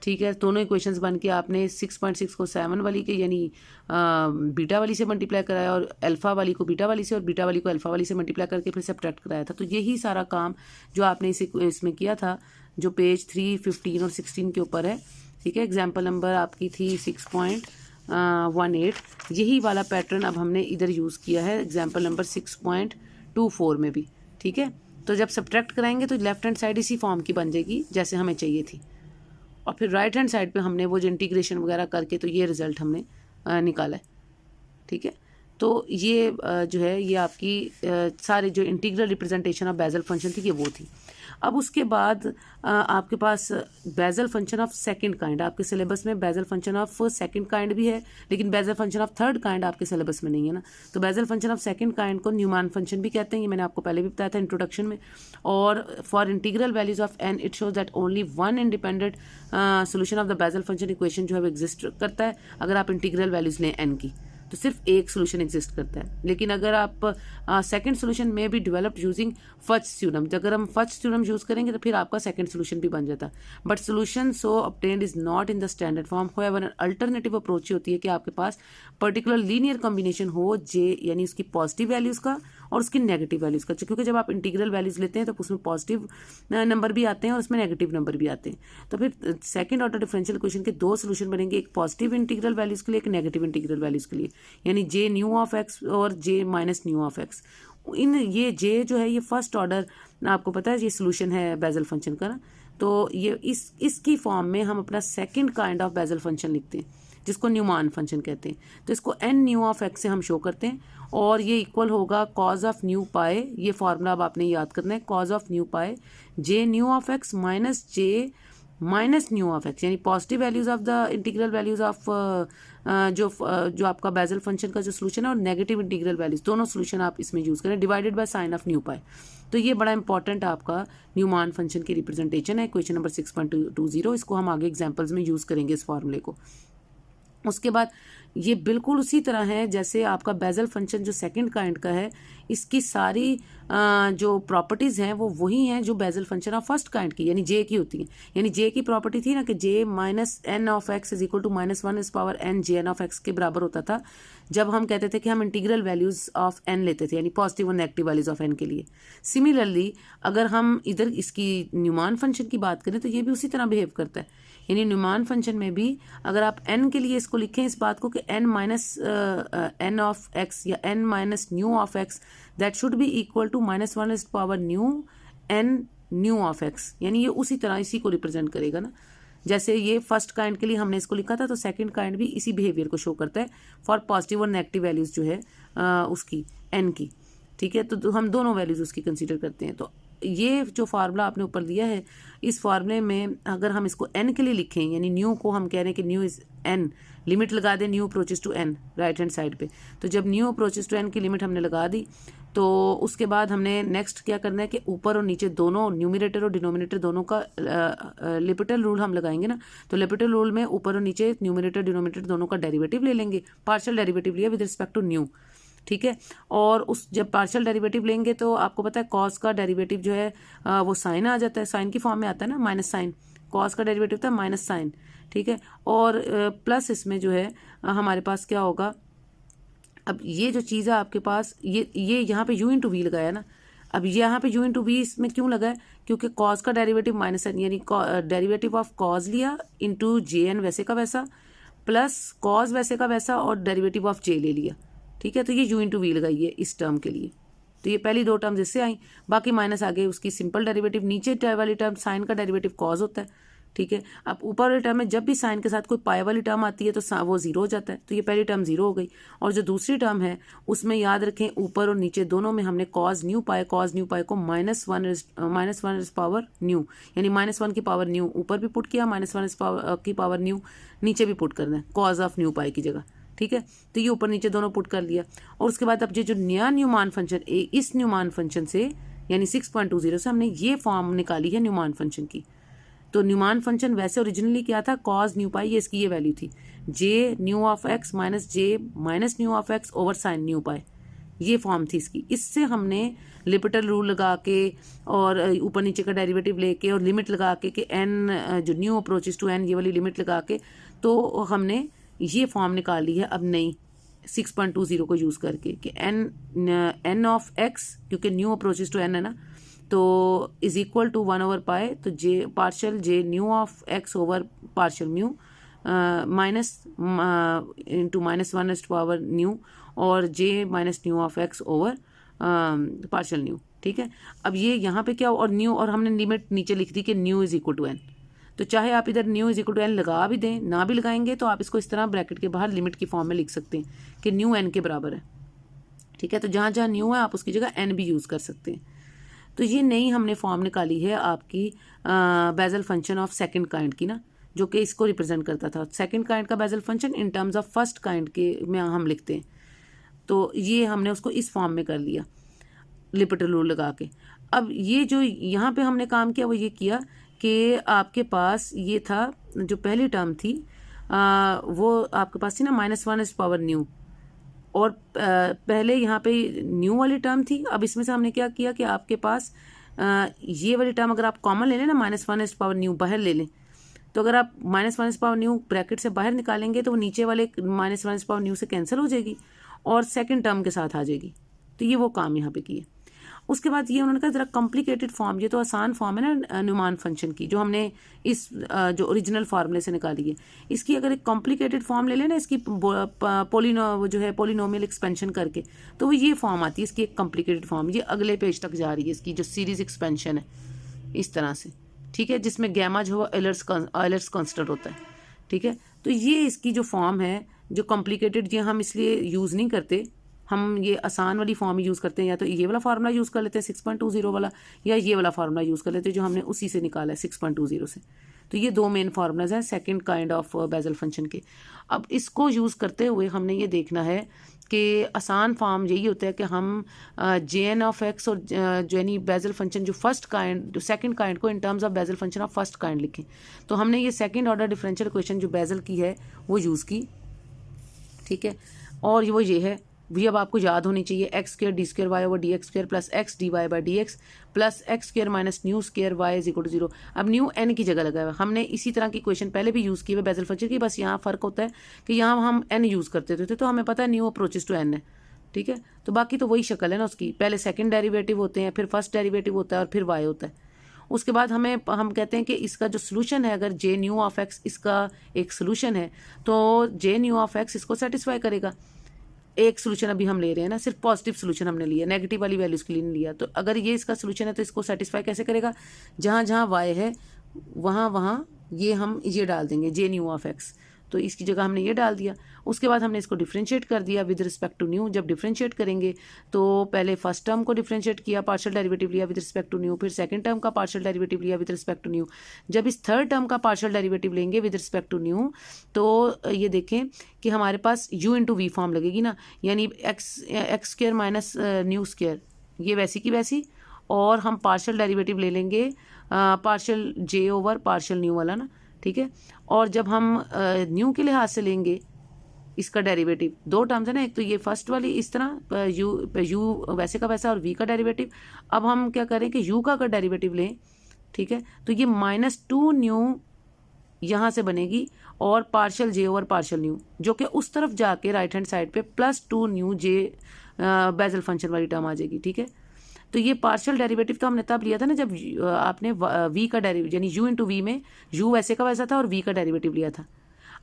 ठीक है, दोनों इक्वेशंस बन के आपने 6.6 को 7 वाली के यानी बीटा वाली से मल्टीप्लाई कराया, और अल्फा वाली को बीटा वाली से और बीटा वाली को अल्फा वाली से मल्टीप्लाई करके फिर सब्ट्रैक्ट कराया था। तो यही सारा काम जो आपने इसमें किया था, जो पेज 3, 15 और 16 के ऊपर है। ठीक है, एग्जाम्पल नंबर आपकी थी 6.18, यही वाला पैटर्न अब हमने इधर यूज़ किया है एग्जाम्पल नंबर 6.24 में भी। ठीक है, तो जब सब्ट्रैक्ट कराएंगे तो लेफ्ट हैंड साइड इसी फॉर्म की बन जाएगी जैसे हमें चाहिए थी, और फिर राइट हैंड साइड पे हमने वो जो इंटीग्रेशन वगैरह करके तो ये रिज़ल्ट हमने निकाला है। ठीक है, तो ये जो है ये आपकी सारे जो integral representation of Bessel function थी ये वो थी। अब उसके बाद आपके पास Bessel function of second kind, आपके सिलेबस में Bessel function of second kind भी है, लेकिन Bessel function of third kind आपके सिलेबस में नहीं है ना। तो Bessel function of second kind को न्यूमान फंक्शन भी कहते हैं, ये मैंने आपको पहले भी बताया था इंट्रोडक्शन में। और for integral values of N it shows that only one independent solution of the Bessel function equation जो है एग्जिस्ट करता है अगर आप इंटीग्रल वैल्यूज लें एन की, तो सिर्फ एक सोल्यूशन एग्जिस्ट करता है। लेकिन अगर आप सेकंड सोल्यूशन में भी डेवलप्ड यूजिंग फर्स्ट थ्योरम, अगर हम फर्स्ट थ्योरम यूज करेंगे तो फिर आपका सेकंड सोल्यूशन भी बन जाता है। But solution so obtained is not in the standard form. However alternative approach होती है कि आपके पास पर्टिकुलर लीनियर कॉम्बिनेशन हो जे, यानी उसकी पॉजिटिव वैल्यूज का और उसकी नेगेटिव वैल्यूज का, क्योंकि जब आप इंटीग्रल वैल्यूज लेते हैं तो उसमें पॉजिटिव नंबर भी आते हैं और उसमें नेगेटिव नंबर भी आते हैं। तो फिर सेकंड ऑर्डर डिफरेंशियल इक्वेशन के दो सोल्यूशन बनेंगे, एक पॉजिटिव इंटीग्रल वैल्यूज के लिए, एक नेगेटिव इंटीग्रल वैल्यूज के लिए, यानी जे न्यू ऑफ एक्स और J minus nu of x. इन ये जे जो है ये फर्स्ट ऑर्डर, आपको पता है ये सोल्यूशन है बेजल फंक्शन का ना, तो ये इसकी फॉर्म में हम अपना second kind of Bessel function लिखते हैं जिसको न्यूमान फंक्शन कहते हैं। तो इसको एन न्यू ऑफ एक्स से हम शो करते हैं, और ये इक्वल होगा कॉज ऑफ न्यू पाए, ये फॉर्मूला अब आपने याद करना है, cause of nu pi J nu of x minus J minus nu of x, यानी positive values of the integral values of जो आपका बेजल फंक्शन का जो सोल्यूशन है, और नेगेटिव इंटीग्रल वैल्यूज, दोनों सोल्यूशन आप इसमें यूज करें, divided by sine of nu pi. तो ये बड़ा इंपॉर्टेंट आपका न्यूमान फंक्शन की रिप्रेजेंटेशन है, क्वेश्चन नंबर 6.20। इसको हम आगे एग्जाम्पल्स में यूज करेंगे इस फॉर्मूले को। उसके बाद ये बिल्कुल उसी तरह है जैसे आपका बेजल फंक्शन जो सेकंड काइंड का है, इसकी सारी जो प्रॉपर्टीज़ हैं वो वही हैं जो Bessel function of first kind की, यानी जे की होती हैं। यानी जे की प्रॉपर्टी थी ना कि J minus N of x is equal to -1 is power n J n of x के बराबर होता था जब हम कहते थे कि हम इंटीग्रल वैल्यूज ऑफ एन लेते थे, यानी पॉजिटिव और नेगेटिव वैल्यूज ऑफ एन के लिए। सिमिलरली अगर हम इधर इसकी न्यूमान फंक्शन की बात करें तो ये भी उसी तरह बिहेव करता है, यानी न्यूमान फंक्शन में भी अगर आप n के लिए इसको लिखें इस बात को कि n minus n of x या n minus nu of x that should be equal to -1 is power nu n nu of x, यानी ये उसी तरह इसी को रिप्रेजेंट करेगा ना। जैसे ये फर्स्ट काइंड के लिए हमने इसको लिखा था, तो सेकंड काइंड भी इसी बिहेवियर को शो करता है फॉर पॉजिटिव और नेगेटिव वैल्यूज जो है उसकी n की। ठीक है, तो हम दोनों वैल्यूज उसकी कंसीडर करते हैं। तो ये जो फार्मूला आपने ऊपर दिया है, इस फार्मूले में अगर हम इसको n के लिए लिखें, यानी न्यू को हम कह रहे हैं कि न्यू इज n, लिमिट लगा दें nu approaches to n right hand side पे। तो जब न्यू अप्रोचेस टू n की लिमिट हमने लगा दी, तो उसके बाद हमने नेक्स्ट क्या करना है कि ऊपर और नीचे दोनों न्यूमिनेटर और डिनोमिनेटर दोनों का लिपिटल रूल हम लगाएंगे ना। तो लिपिटल रूल में ऊपर और नीचे न्यूमिनेटर डिनोमिनेटर दोनों का डेरिवेटिव ले लेंगे, पार्शियल डेरिवेटिव लिया विद रिस्पेक्ट टू न्यू। ठीक है, और उस जब पार्शियल डेरिवेटिव लेंगे तो आपको पता है कॉस का डेरिवेटिव जो है वो साइन आ जाता है, साइन की फॉर्म में आता है ना, माइनस साइन। कॉस का डेरिवेटिव था माइनस साइन। ठीक है, और प्लस इसमें जो है हमारे पास क्या होगा, अब ये जो चीज़ है आपके पास ये यहाँ पे u इंटू वी लगाया ना। अब यहाँ पे u इंटू वी इसमें क्यों लगा है, क्योंकि कॉस का डेरिवेटिव माइनस साइन, यानी डेरिवेटिव ऑफ कॉस लिया इंटू जे एन वैसे का वैसा, प्लस कॉस वैसे का वैसा, और डेरिवेटिव ऑफ जे ले लिया। ठीक है, तो ये u इंटू वी लगाइए इस टर्म के लिए। तो ये पहली दो टर्म्स इससे आई, बाकी माइनस आगे उसकी सिंपल डेरिवेटिव, नीचे वाली टर्म साइन का डेरिवेटिव कॉस होता है। ठीक है, अब ऊपर वाली टर्म में जब भी साइन के साथ कोई पाई वाली टर्म आती है तो वो जीरो हो जाता है, तो ये पहली टर्म जीरो हो गई। और जो दूसरी टर्म है उसमें याद रखें ऊपर और नीचे दोनों में हमने कॉस न्यू पाए को -1 इज पावर न्यू, यानी -1 की पावर न्यू ऊपर भी पुट किया, -1 की पावर न्यू नीचे भी पुट करना है कॉज ऑफ न्यू पाई की जगह। ठीक है। तो ये ऊपर नीचे दोनों पुट कर लिया, और उसके बाद अब ये जो नया न्यूमान फंक्शन, इस न्यूमान फंक्शन से यानी 6.20 से हमने ये फॉर्म निकाली है न्यूमान फंक्शन की। तो न्यूमान फंक्शन वैसे ओरिजिनली क्या था, कॉज न्यू पाई, ये इसकी ये वैल्यू थी, J nu of x minus J minus nu of x over sine nu pi, ये फॉर्म थी इसकी। इससे हमने लिपिटल रूल लगा के और ऊपर नीचे का डेरिवेटिव लेके और लिमिट लगा के कि एन जो न्यू अप्रोचेस टू एन, ये वाली लिमिट लगा के तो हमने ये फॉर्म निकाल ली है अब नई 6.20 को यूज़ करके कि एन ऑफ एक्स, क्योंकि न्यू अप्रोचेस टू एन है ना, तो इज इक्वल टू 1/पाई, तो J partial J nu of x over partial mu minus into -1 nu और J minus nu of x over partial nu, ठीक है। अब ये यहाँ पे क्या, और न्यू, और हमने लिमिट नीचे लिख दी कि nu is equal to N. तो चाहे आप इधर nu is equal to N लगा भी दें, ना भी लगाएंगे तो आप इसको इस तरह ब्रैकेट के बाहर लिमिट की फॉर्म में लिख सकते हैं कि न्यू एन के बराबर है, ठीक है। तो जहाँ जहाँ न्यू है आप उसकी जगह एन भी यूज़ कर सकते हैं। तो ये नई हमने फॉर्म निकाली है आपकी Bessel function of second kind की ना, जो कि इसको रिप्रेजेंट करता था। सेकंड काइंड का Bessel function in terms of first kind के में हम लिखते हैं, तो ये हमने उसको इस फॉर्म में कर लिया लिपिटल रूल लगा के। अब ये जो यहाँ पे हमने काम किया वो ये किया कि आपके पास ये था, जो पहली टर्म थी वो आपके पास थी ना -1 न्यू, और पहले यहाँ पे न्यू वाली टर्म थी। अब इसमें से हमने क्या किया कि आपके पास ये वाली टर्म अगर आप कॉमन ले लें ना, -1 न्यू बाहर ले लें, तो अगर आप -1 न्यू ब्रैकेट से बाहर निकालेंगे तो वो नीचे वाले -1 न्यू से कैंसिल हो जाएगी और सेकंड टर्म के साथ आ जाएगी। तो ये वो काम यहाँ पे किए। उसके बाद ये उन्होंने कहा जरा कॉम्प्लिकेटेड फॉर्म, ये तो आसान फॉर्म है ना न्यूमान फंक्शन की, जो हमने इस जो ओरिजिनल फार्मूले से निकाली है, इसकी अगर एक कॉम्प्लिकेटेड फॉर्म ले लेना इसकी वो जो है पोलिनोमियल एक्सपेंशन करके, तो वो ये फॉर्म आती है इसकी एक कॉम्प्लिकेटेड फॉर्म। ये अगले पेज तक जा रही है इसकी जो सीरीज एक्सपेंशन है इस तरह से, ठीक है, जिसमें गैमा जो है एलर्स कांस्टेंट होता है, ठीक है। तो ये इसकी जो फॉर्म है जो कॉम्प्लिकेटेड, ये हम इसलिए यूज़ नहीं करते, हम ये आसान वाली फॉर्म यूज़ करते हैं, या तो ये वाला फार्मूला यूज़ कर लेते हैं 6.20 वाला, या ये वाला फार्मूला यूज़ कर लेते हैं जो हमने उसी से निकाला है 6.20 से। तो ये दो मेन फार्मूलाज हैं second kind of Bessel function के। अब इसको यूज़ करते हुए हमने ये देखना है कि आसान फॉर्म यही होता है कि हम जे एन ऑफ एक्स और जो यानी बेजल फंक्शन जो फर्स्ट काइंड जो सेकंड काइंड को in terms of Bessel function of first kind लिखें। तो हमने ये सेकंड ऑर्डर डिफरेंशियल इक्वेशन जो बेजल की है वो यूज़ की, ठीक है। और वो ये है भी, अब आपको याद होनी चाहिए, x² d² y over dx² plus x dy by dx plus x² minus nu square y is equal to 0। अब न्यू n की जगह लगा हुआ है। हमने इसी तरह की इक्वेशन पहले भी यूज़ की है बेजल फंक्शन की, बस यहाँ फ़र्क होता है कि यहाँ हम n यूज़ करते थे, तो हमें पता है न्यू अप्रोचेस टू n है, ठीक है। तो बाकी तो वही शक्ल है ना उसकी, पहले सेकंड डेरिवेटिव होते हैं, फिर फर्स्ट डेरिवेटिव होता है और फिर y होता है। उसके बाद हम कहते हैं कि इसका जो सोल्यूशन है, अगर जे न्यू ऑफ एक्स इसका एक सोल्यूशन है तो जे न्यू ऑफ एक्स इसको सेटिस्फाई करेगा। एक सोल्यूशन अभी हम ले रहे हैं ना, सिर्फ पॉजिटिव सोल्यूशन हमने लिया, नेगेटिव वाली वैल्यूज के लिए नहीं लिया। तो अगर ये इसका सोल्यूशन है तो इसको सेटिस्फाई कैसे करेगा, जहाँ जहाँ y है वहाँ ये हम ये डाल देंगे जे न्यू ऑफ एक्स, तो इसकी जगह हमने ये डाल दिया। उसके बाद हमने इसको डिफरेंशिएट कर दिया विद रिस्पेक्ट टू न्यू। जब डिफरेंशिएट करेंगे तो पहले फर्स्ट टर्म को डिफरेंशिएट किया, पार्शियल डेरिवेटिव लिया विद रिस्पेक्ट टू न्यू, फिर सेकंड टर्म का पार्शियल डेरिवेटिव लिया विद रिस्पेक्ट टू न्यू। जब इस थर्ड टर्म का पार्शियल डेरिवेटिव लेंगे विद रिस्पेक्ट टू न्यू, तो ये देखें कि हमारे पास u इंटू वी फॉर्म लगेगी ना, यानी x square minus nu square, ये वैसी की वैसी, और हम पार्शियल डेरिवेटिव ले लेंगे पार्शियल जे ओवर पार्शियल न्यू वाला ना, ठीक है। और जब हम न्यू के लिहाज से लेंगे इसका डेरिवेटिव, दो टर्म्स है ना, एक तो ये फर्स्ट वाली इस तरह यू वैसे का वैसा और वी का डेरिवेटिव। अब हम क्या करें कि यू का अगर डेरिवेटिव लें, ठीक है, तो ये -2 न्यू यहाँ से बनेगी और पार्शियल जे ओवर पार्शियल न्यू, जो कि उस तरफ जाके राइट हैंड साइड पे +2 न्यू जे बेजल फंक्शन वाली टर्म आ जाएगी, ठीक है। तो ये पार्शियल डेरिवेटिव तो हमने तब लिया था ना जब आपने वी का डेरिवेटिव यानी u इंटू वी में u वैसे का वैसा था और v का डेरिवेटिव लिया था।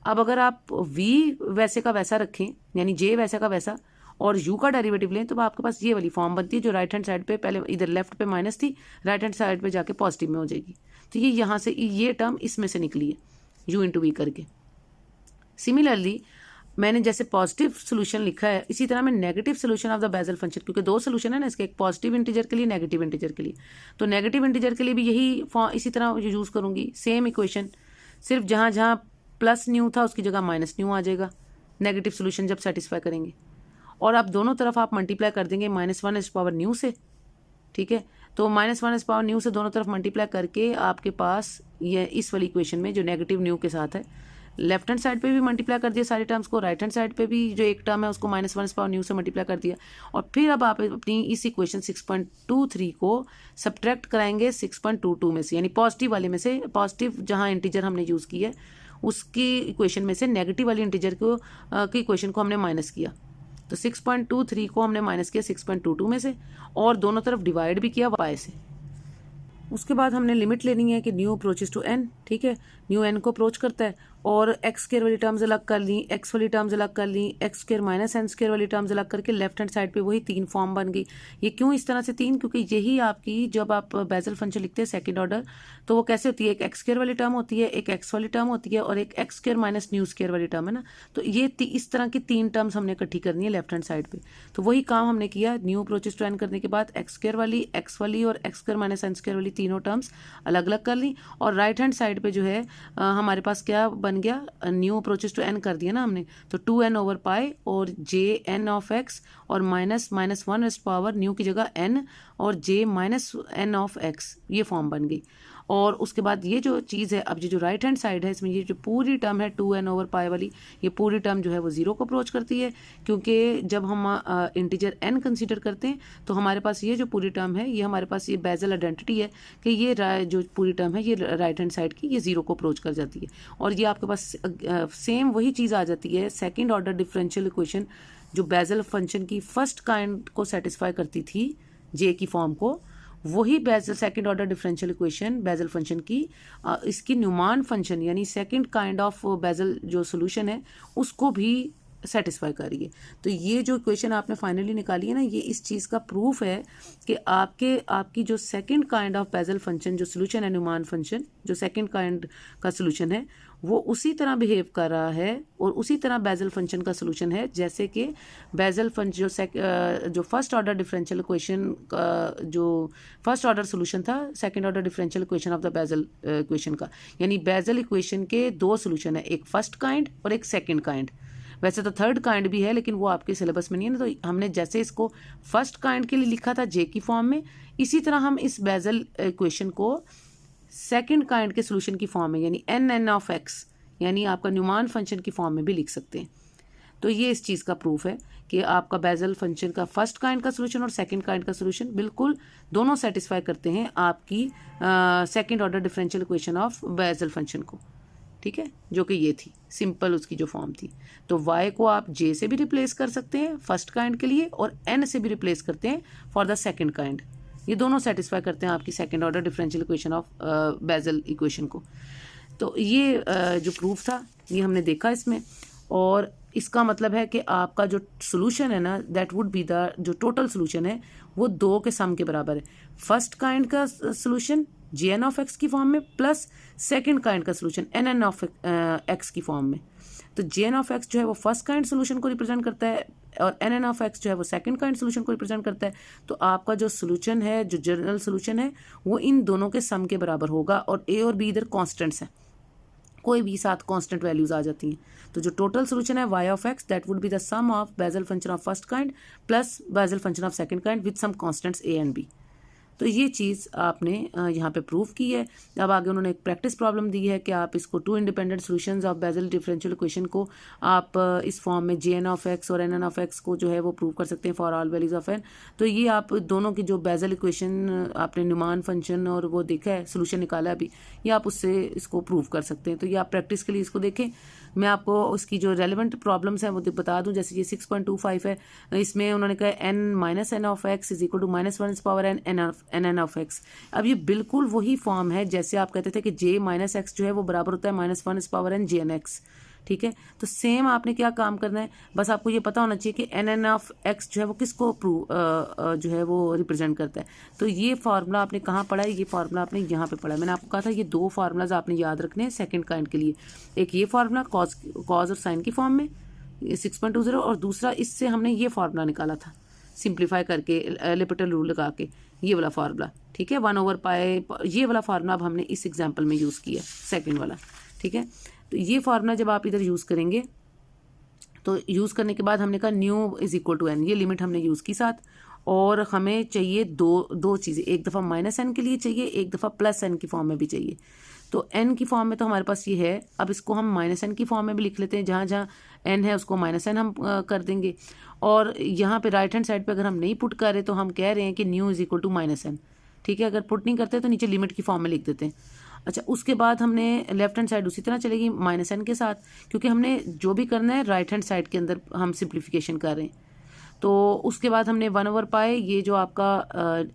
अब अगर आप v वैसे का वैसा रखें यानी j वैसे का वैसा और u का डेरिवेटिव लें, तो आपके पास ये वाली फॉर्म बनती है जो राइट हैंड साइड पे पहले इधर लेफ्ट पे माइनस थी, राइट हैंड साइड पे जाके पॉजिटिव में हो जाएगी। तो ये यहाँ से ये टर्म इसमें से निकली है u इंटू वी करके। सिमिलरली मैंने जैसे पॉजिटिव सोल्यूशन लिखा है, इसी तरह मैं negative solution of the Bessel function, क्योंकि दो सोल्यूशन है ना इसके, एक पॉजिटिव इंटीजर के लिए नेगेटिव इंटीजर के लिए, तो नेगेटिव इंटीजर के लिए भी यही इसी तरह यूज़ करूँगी सेम इक्वेशन, सिर्फ जहाँ जहाँ प्लस न्यू था उसकी जगह माइनस न्यू आ जाएगा, नेगेटिव सोल्यूशन जब सेटिस्फाई करेंगे। और अब दोनों तरफ आप मल्टीप्लाई कर देंगे -1 से, ठीक है। तो -1 से दोनों तरफ मल्टीप्लाई करके आपके पास ये इस वाली इक्वेशन में जो नेगेटिव न्यू के साथ है, लेफ्ट हैंड साइड पे भी मल्टीप्लाई कर दिया सारी टर्म्स को, राइट हैंड साइड पे भी जो एक टर्म है उसको -1 से मल्टीप्लाई कर दिया। और फिर अब आप अपनी इस इक्वेशन 6.23 को सब्ट्रैक्ट कराएंगे 6.22 में से, यानी पॉजिटिव वाले में से, पॉजिटिव जहाँ इंटीजर हमने यूज़ की है उसकी इक्वेशन में से नेगेटिव वाली इंटीजर को की इक्वेशन को हमने माइनस किया। तो 6.23 को हमने माइनस किया 6.22 में से, और दोनों तरफ डिवाइड भी किया पाई से। उसके बाद हमने लिमिट लेनी है कि न्यू अप्रोचेस टू एन, ठीक है, न्यू एन को अप्रोच करता है, और एक्स स्क्वायर वाली टर्म्स अलग कर ली, एक्स वाली टर्म्स अलग कर ली, x square minus N square वाली टर्म्स अलग करके लेफ्ट हैंड साइड पे वही 3 फॉर्म बन गई। ये क्यों इस तरह से 3? क्योंकि यही आपकी, जब आप बेसल फंक्शन लिखते हैं सेकंड ऑर्डर, तो वो कैसे होती है, एक एक्स स्क्वायर वाली टर्म होती है, एक एक्स वाली टर्म होती है, और एक x square minus new square वाली टर्म है ना। तो ये इस तरह की 3 टर्म्स हमने इकट्ठी करनी है लेफ्ट हैंड साइड पे। तो वही काम हमने किया, न्यू अप्रोचेस टू एन करने के बाद एक्स स्क्वायर वाली, एक्स वाली और X square minus N square वाली तीनों टर्म्स अलग अलग कर ली। और राइट हैंड साइड पे जो है हमारे पास क्या बन गया, न्यू अप्रोचेस टू एन कर दिया ना हमने, तो 2n/π और jn ऑफ x और -1 न्यू की जगह n और j -n ऑफ x, ये फॉर्म बन गई। और उसके बाद ये जो चीज़ है, अब ये जो राइट हैंड साइड है इसमें ये जो पूरी टर्म है 2n/π वाली, ये पूरी टर्म जो है वो 0 को अप्रोच करती है, क्योंकि जब हम इंटीजर n कंसीडर करते हैं तो हमारे पास ये जो पूरी टर्म है, ये हमारे पास ये बेजल आइडेंटिटी है कि ये जो पूरी टर्म है ये राइट हैंड साइड की ये 0 को अप्रोच कर जाती है। और ये आपके पास सेम वही चीज़ आ जाती है, सेकेंड ऑर्डर डिफरेंशियल इक्वेशन जो बेजल फंक्शन की फर्स्ट काइंड को सेटिस्फाई करती थी, जे की फॉर्म को, वही Bessel second order differential equation Bessel function की इसकी न्यूमान फंक्शन यानी सेकंड काइंड ऑफ बेजल जो सॉल्यूशन है उसको भी सेटिस्फाई कर रही है। तो ये जो इक्वेशन आपने फाइनली निकाली है ना, ये इस चीज़ का प्रूफ है कि आपकी जो second kind of Bessel function जो सोल्यूशन है, न्यूमान फंक्शन जो सेकंड काइंड का सोल्यूशन है, वो उसी तरह बिहेव कर रहा है और उसी तरह बेजल फंक्शन का सोल्यूशन है जैसे कि बेजल फंक्शन जो फर्स्ट ऑर्डर डिफरेंशियल इक्वेशन का जो फर्स्ट ऑर्डर सोल्यूशन था second order differential equation of the Bessel equation का। यानी बेजल इक्वेशन के 2 सोल्यूशन है, एक फर्स्ट काइंड और एक सेकेंड काइंड। वैसे तो थर्ड काइंड भी है लेकिन वो आपके सिलेबस में नहीं है ना, तो हमने जैसे इसको फर्स्ट काइंड के लिए लिखा था जे की फॉर्म में, इसी तरह हम इस बेजल इक्वेशन को सेकंड काइंड के सोल्यूशन की फॉर्म में यानी n ऑफ x यानी आपका न्यूमान फंक्शन की फॉर्म में भी लिख सकते हैं। तो ये इस चीज़ का प्रूफ है कि आपका बेजल फंक्शन का फर्स्ट काइंड का सोल्यूशन और सेकंड काइंड का सोल्यूशन बिल्कुल दोनों सेटिस्फाई करते हैं आपकी second order differential equation of Bessel function को, ठीक है, जो कि ये थी सिंपल उसकी जो फॉर्म थी। तो y को आप j से भी रिप्लेस कर सकते हैं फर्स्ट काइंड के लिए और n से भी रिप्लेस करते हैं फॉर द सेकंड काइंड। ये दोनों सेटिस्फाई करते हैं आपकी second order differential equation of Bessel equation को। तो ये जो प्रूफ था ये हमने देखा इसमें, और इसका मतलब है कि आपका जो सोल्यूशन है ना दैट वुड बी द जो टोटल सोल्यूशन है वो 2 के सम के बराबर है। फर्स्ट काइंड का सोल्यूशन jn ऑफ x की फॉर्म में प्लस सेकंड काइंड का सोल्यूशन nn ऑफ x की फॉर्म में। तो jn ऑफ x जो है वो फर्स्ट काइंड सोल्यूशन को रिप्रेजेंट करता है और nn ऑफ x जो है वो सेकंड काइंड सोल्यूशन को रिप्रेजेंट करता है। तो आपका जो सोल्यूशन है, जो जनरल सोल्यूशन है, वो इन दोनों के सम के बराबर होगा और a और b इधर कॉन्स्टेंट्स हैं, कोई भी साथ कांस्टेंट वैल्यूज आ जाती हैं। तो जो टोटल सोल्यूशन है y of x that would be the sum of Bessel function of first kind plus Bessel function of second kind with some constants a and b। तो ये चीज़ आपने यहाँ पे प्रूव की है। अब आगे उन्होंने एक प्रैक्टिस प्रॉब्लम दी है कि आप इसको 2 independent solutions of Bessel differential equation को आप इस फॉर्म में jn ऑफ x और nn ऑफ x को जो है वो प्रूव कर सकते हैं for all values of n। तो ये आप दोनों की जो बेजल इक्वेशन आपने न्यूमान फंक्शन और वो देखा है सोल्यूशन निकाला अभी, ये आप उससे इसको प्रूव कर सकते हैं। तो ये आप प्रैक्टिस के लिए इसको देखें। मैं आपको उसकी जो रेलिवेंट प्रॉब्लम्स हैं वो बता दूं। जैसे ये 6.25 है, इसमें उन्होंने कहा n of x is equal to -1 nn of x। अब ये बिल्कुल वही फॉर्म है जैसे आप कहते थे कि j माइनस एक्स जो है वो बराबर होता है -1 jn(x), ठीक है। तो सेम आपने क्या काम करना है, बस आपको ये पता होना चाहिए कि nn ऑफ x जो है वो किसको जो है वो रिप्रेजेंट करता है। तो ये फार्मूला आपने कहाँ पढ़ा है, ये फार्मूला आपने यहाँ पे पढ़ा है। मैंने आपको कहा था ये 2 फार्मूलाज आपने याद रखने हैं सेकंड काइंड के लिए। एक ये फार्मूला कॉज और साइन की फॉर्म में 6.20 और दूसरा इससे हमने ये फार्मूला निकाला था सिंप्लीफाई करके एलिपिटल रूल लगा के, ये वाला फार्मूला, ठीक है, 1/π। ये वाला फार्मूला अब हमने इस एग्जाम्पल में यूज़ किया सेकेंड वाला, ठीक है। तो ये फार्मूला जब आप इधर यूज़ करेंगे तो यूज़ करने के बाद हमने कहा nu is equal to N, ये लिमिट हमने यूज़ की साथ। और हमें चाहिए दो चीज़ें, एक दफ़ा माइनस एन के लिए चाहिए, एक दफ़ा प्लस एन की फॉर्म में भी चाहिए। तो एन की फॉर्म में तो हमारे पास ये है, अब इसको हम माइनस एन की फॉर्म में भी लिख लेते हैं, जहाँ जहाँ एन है उसको माइनस एन हम कर देंगे। और यहाँ पे राइट हैंड साइड पे अगर हम नहीं पुट कर रहे तो हम कह रहे हैं कि nu is equal to minus N, ठीक है। अगर पुट नहीं करते तो नीचे लिमिट की फॉर्म में लिख देते हैं। अच्छा, उसके बाद हमने लेफ्ट हैंड साइड उसी तरह चलेगी माइनस एन के साथ, क्योंकि हमने जो भी करना है राइट हैंड साइड के अंदर हम सिंप्लीफिकेशन कर रहे हैं। तो उसके बाद हमने 1/π, ये जो आपका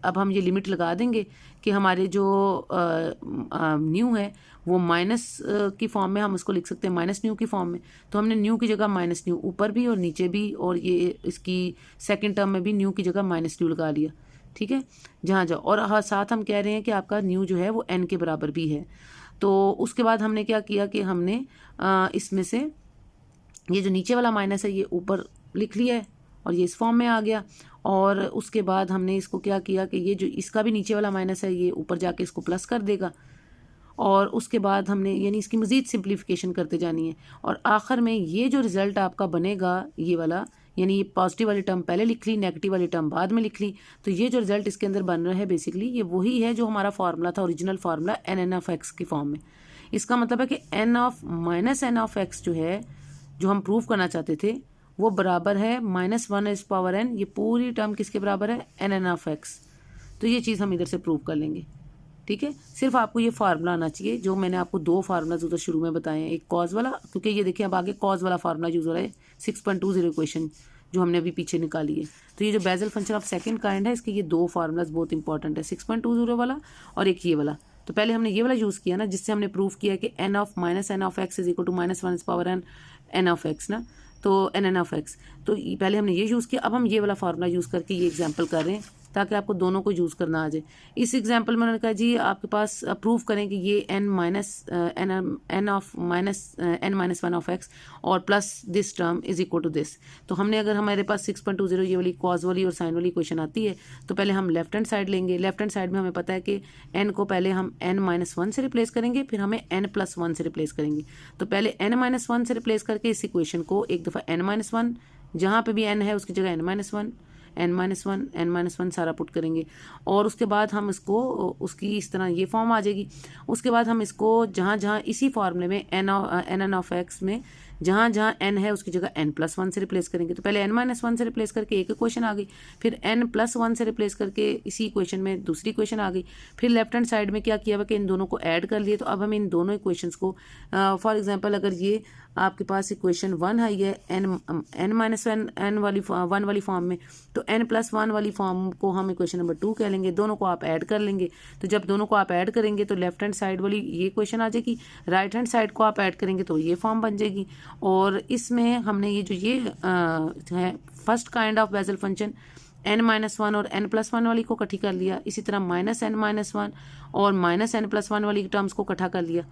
अब हम ये लिमिट लगा देंगे कि हमारे जो न्यू है वो माइनस की फॉर्म में हम उसको लिख सकते हैं, माइनस न्यू की फॉर्म में। तो हमने न्यू की जगह माइनस न्यू ऊपर भी और नीचे भी, और ये इसकी सेकंड टर्म में भी न्यू की जगह माइनस न्यू लगा लिया, ठीक है। जहाँ जहाँ और हाँ, साथ हम कह रहे हैं कि आपका न्यू जो है वो एन के बराबर भी है। तो उसके बाद हमने क्या किया कि हमने इसमें से ये जो नीचे वाला माइनस है ये ऊपर लिख लिया है और ये इस फॉर्म में आ गया। और उसके बाद हमने इसको क्या किया कि ये जो इसका भी नीचे वाला माइनस है ये ऊपर जाके इसको प्लस कर देगा। और उसके बाद हमने यानी इसकी मज़ीद सिंप्लीफिकेशन करते जानी है। और आखिर में ये जो रिज़ल्ट आपका बनेगा ये वाला, यानी ये पॉजिटिव वाली टर्म पहले लिख ली, नेगेटिव वाली टर्म बाद में लिख ली, तो ये जो रिज़ल्ट इसके अंदर बन रहा है बेसिकली ये वही है जो हमारा फार्मूला था, original formula N of X की फॉर्म में। इसका मतलब है कि N of minus N of X जो है, जो हम प्रूव करना चाहते थे, वो बराबर है -1 इस पावर एन, ये पूरी टर्म किसके बराबर है, एन ऑफ एक्स। तो ये चीज़ हम इधर से प्रूव कर लेंगे, ठीक है। सिर्फ आपको ये फार्मूला आना चाहिए, जो मैंने आपको दो फार्मूलाज उधर शुरू में बताए हैं, एक कॉज वाला, क्योंकि ये देखिए अब आगे कॉज वाला फार्मूला यूज़ हो रहा है 6.20 इक्वेशन जो हमने अभी पीछे निकाली है। तो ये जो Bessel function of second kind है, इसके ये दो फार्मूलाज बहुत इंपॉर्टेंट है, 6.20 वाला और एक ये वाला। तो पहले हमने ये वाला यूज़ किया ना, जिससे हमने प्रूव किया कि N of minus N of x is equal to -1 इस पावर एन ऑफ एक्स ना, तो एन ऑफ एक्स। तो पहले हमने ये यूज़ किया, अब हम ये वाला फार्मूला यूज़ करके ये एग्जाम्पल कर रहे हैं ताकि आपको दोनों को यूज़ करना आ जाए। इस एग्जाम्पल में उन्होंने कहा जी आपके पास प्रूव करें कि ये एन ऑफ -1 ऑफ एक्स और plus this term is equal to this. तो हमने अगर हमारे पास 6.20 ये वाली कॉज वाली और साइन वाली इक्वेशन आती है, तो पहले हम लेफ्ट हैंड साइड लेंगे। लेफ्ट हैंड साइड में हमें पता है कि एन को पहले हम n-1 से रिप्लेस करेंगे, फिर हमें n+1 से रिप्लेस करेंगे। तो पहले n-1 से रिप्लेस करके इस इक्वेशन को एक दफ़ा n-1, जहाँ पे भी n है उसकी जगह n-1 n-1 सारा पुट करेंगे। और उसके बाद हम इसको उसकी इस तरह ये फॉर्म आ जाएगी। उसके बाद हम इसको जहाँ जहाँ इसी फार्मूले में एन ऑफ एक्स में जहाँ जहाँ n है उसकी जगह n+1 से रिप्लेस करेंगे। तो पहले n-1 से रिप्लेस करके एक इक्वेशन आ गई, फिर n+1 से रिप्लेस करके इसी इक्वेशन में दूसरी इक्वेशन आ गई। फिर लेफ्ट हैंड साइड में क्या किया हुआ कि इन दोनों को ऐड कर लिए। तो अब हम इन दोनों इक्वेशंस को फॉर एग्जांपल अगर ये आपके पास इक्वेशन 1 है ये n-1 वाली फॉर्म में, तो n+1 वाली फॉर्म को हम इक्वेशन नंबर 2 कह लेंगे। दोनों को आप ऐड कर लेंगे। तो जब दोनों को आप ऐड करेंगे तो लेफ्ट हैंड साइड वाली ये इक्वेशन आ जाएगी, राइट हैंड साइड को आप ऐड करेंगे तो ये फॉर्म बन जाएगी। और इसमें हमने ये जो ये है first kind of Bessel function n-1 और n+1 वाली को इकट्ठी कर लिया, इसी तरह -n-1 और -n+1 वाली टर्म्स को इकट्ठा कर लिया।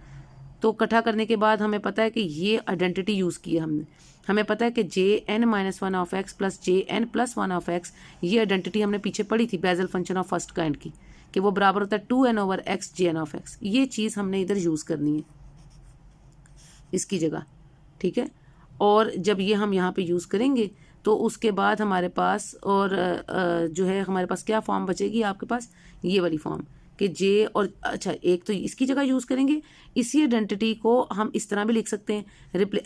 तो इकट्ठा करने के बाद हमें पता है कि ये आइडेंटिटी यूज़ की है हमने। हमें पता है कि jn-1 of X plus jn+1 of X, ये आइडेंटिटी हमने पीछे पढ़ी थी Bessel function of first kind की, कि वो बराबर होता है 2n/x jn ऑफ एक्स। ये चीज़ हमने इधर यूज़ करनी है इसकी जगह, ठीक है। और जब ये हम यहाँ पे यूज़ करेंगे तो उसके बाद हमारे पास और जो है हमारे पास क्या फॉर्म बचेगी, आपके पास ये वाली फॉर्म कि जे और अच्छा एक तो इसकी जगह यूज़ करेंगे। इसी आइडेंटिटी को हम इस तरह भी लिख सकते हैं,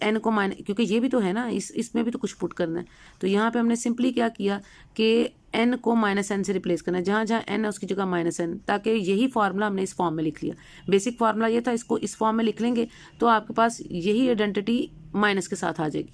एन को क्योंकि ये भी तो है ना, इसमें भी तो कुछ पुट करना है। तो यहाँ पे हमने सिंपली क्या किया कि एन को -n से रिप्लेस करना है, जहाँ जहाँ n है उसकी जगह -n, ताकि यही फार्मूला हमने इस फॉर्म में लिख लिया। बेसिक फार्मूला ये था, इसको इस फॉर्म में लिख लेंगे तो आपके पास यही आइडेंटिटी माइनस के साथ आ जाएगी,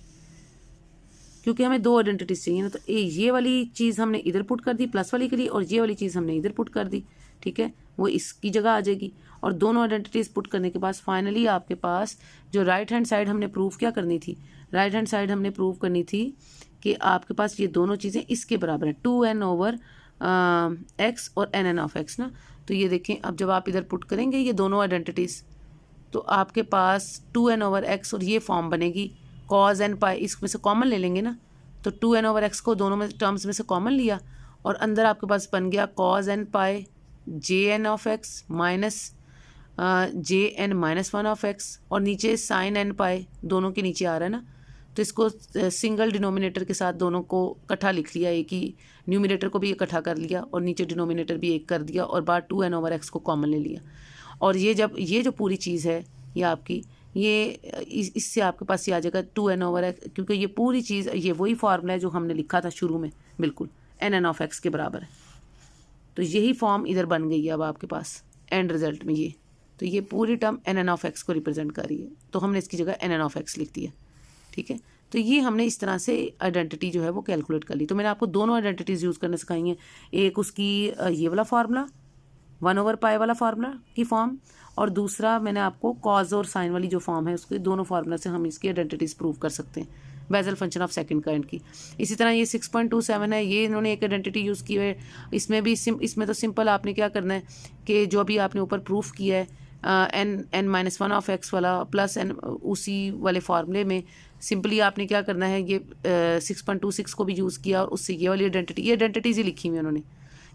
क्योंकि हमें दो आइडेंटिटीज चाहिए ना। तो ये वाली चीज़ हमने इधर पुट कर दी प्लस वाली के लिए, और ये वाली चीज़ हमने इधर पुट कर दी, ठीक है, वो इसकी जगह आ जाएगी। और दोनों आइडेंटिटीज पुट करने के बाद फाइनली आपके पास जो राइट हैंड साइड हमने प्रूव क्या करनी थी, राइट हैंड साइड हमने प्रूव करनी थी कि आपके पास ये दोनों चीज़ें इसके बराबर हैं, 2n/x और n ऑफ x ना। तो ये देखें, अब जब आप इधर पुट करेंगे ये दोनों आइडेंटिटीज़, तो आपके पास 2n/x और ये फॉर्म बनेगी cos n पाई, इसमें से कॉमन ले लेंगे ना, तो 2n/x को दोनों में टर्म्स में से कॉमन लिया और अंदर आपके पास बन गया cos n pi jn of x minus jn-1 of x, और नीचे sin n पाई दोनों के नीचे आ रहा है ना, तो इसको सिंगल डिनोमिनेटर के साथ दोनों को इकट्ठा लिख लिया, एक ही न्यूमिनेटर को भी इकट्ठा कर लिया और नीचे डिनोमिनेटर भी एक कर दिया और बाद 2n/x को कॉमन ले लिया। और ये जो पूरी चीज़ है ये आपकी इससे आपके पास ये आ जाएगा 2n/x, क्योंकि ये पूरी चीज़ ये वही फार्मूला है जो हमने लिखा था शुरू में, बिल्कुल nn(x) के बराबर है। तो यही फॉर्म इधर बन गई है अब आपके पास एंड रिजल्ट में ये। तो ये पूरी टर्म nn(x) को रिप्रेजेंट कर रही है, तो हमने इसकी जगह nn(x) लिख दिया। ठीक है, तो ये हमने इस तरह से आइडेंटिटी जो है वो कैलकुलेट कर ली। तो मैंने आपको दोनों आइडेंटिटीज़ यूज़ करने सिखाई हैं, एक उसकी ये वाला फार्मूला 1/π वाला फार्मूला की फॉर्म, और दूसरा मैंने आपको कॉज और साइन वाली जो फॉर्म है उसके दोनों फार्मूला से हम इसकी आइडेंटिटीज़ प्रूव कर सकते हैं Bessel function of second kind की। इसी तरह ये 6.27 है, ये इन्होंने एक आइडेंटिटी यूज़ की है। इसमें तो सिंपल आपने क्या करना है कि जो अभी आपने ऊपर प्रूफ किया है n-1 वाला प्लस n उसी वाले फार्मूले में सिंपली आपने क्या करना है, ये 6.26 को भी यूज़ किया और उससे ये वाली ये आइडेंटिटीज़ ही लिखी हुई उन्होंने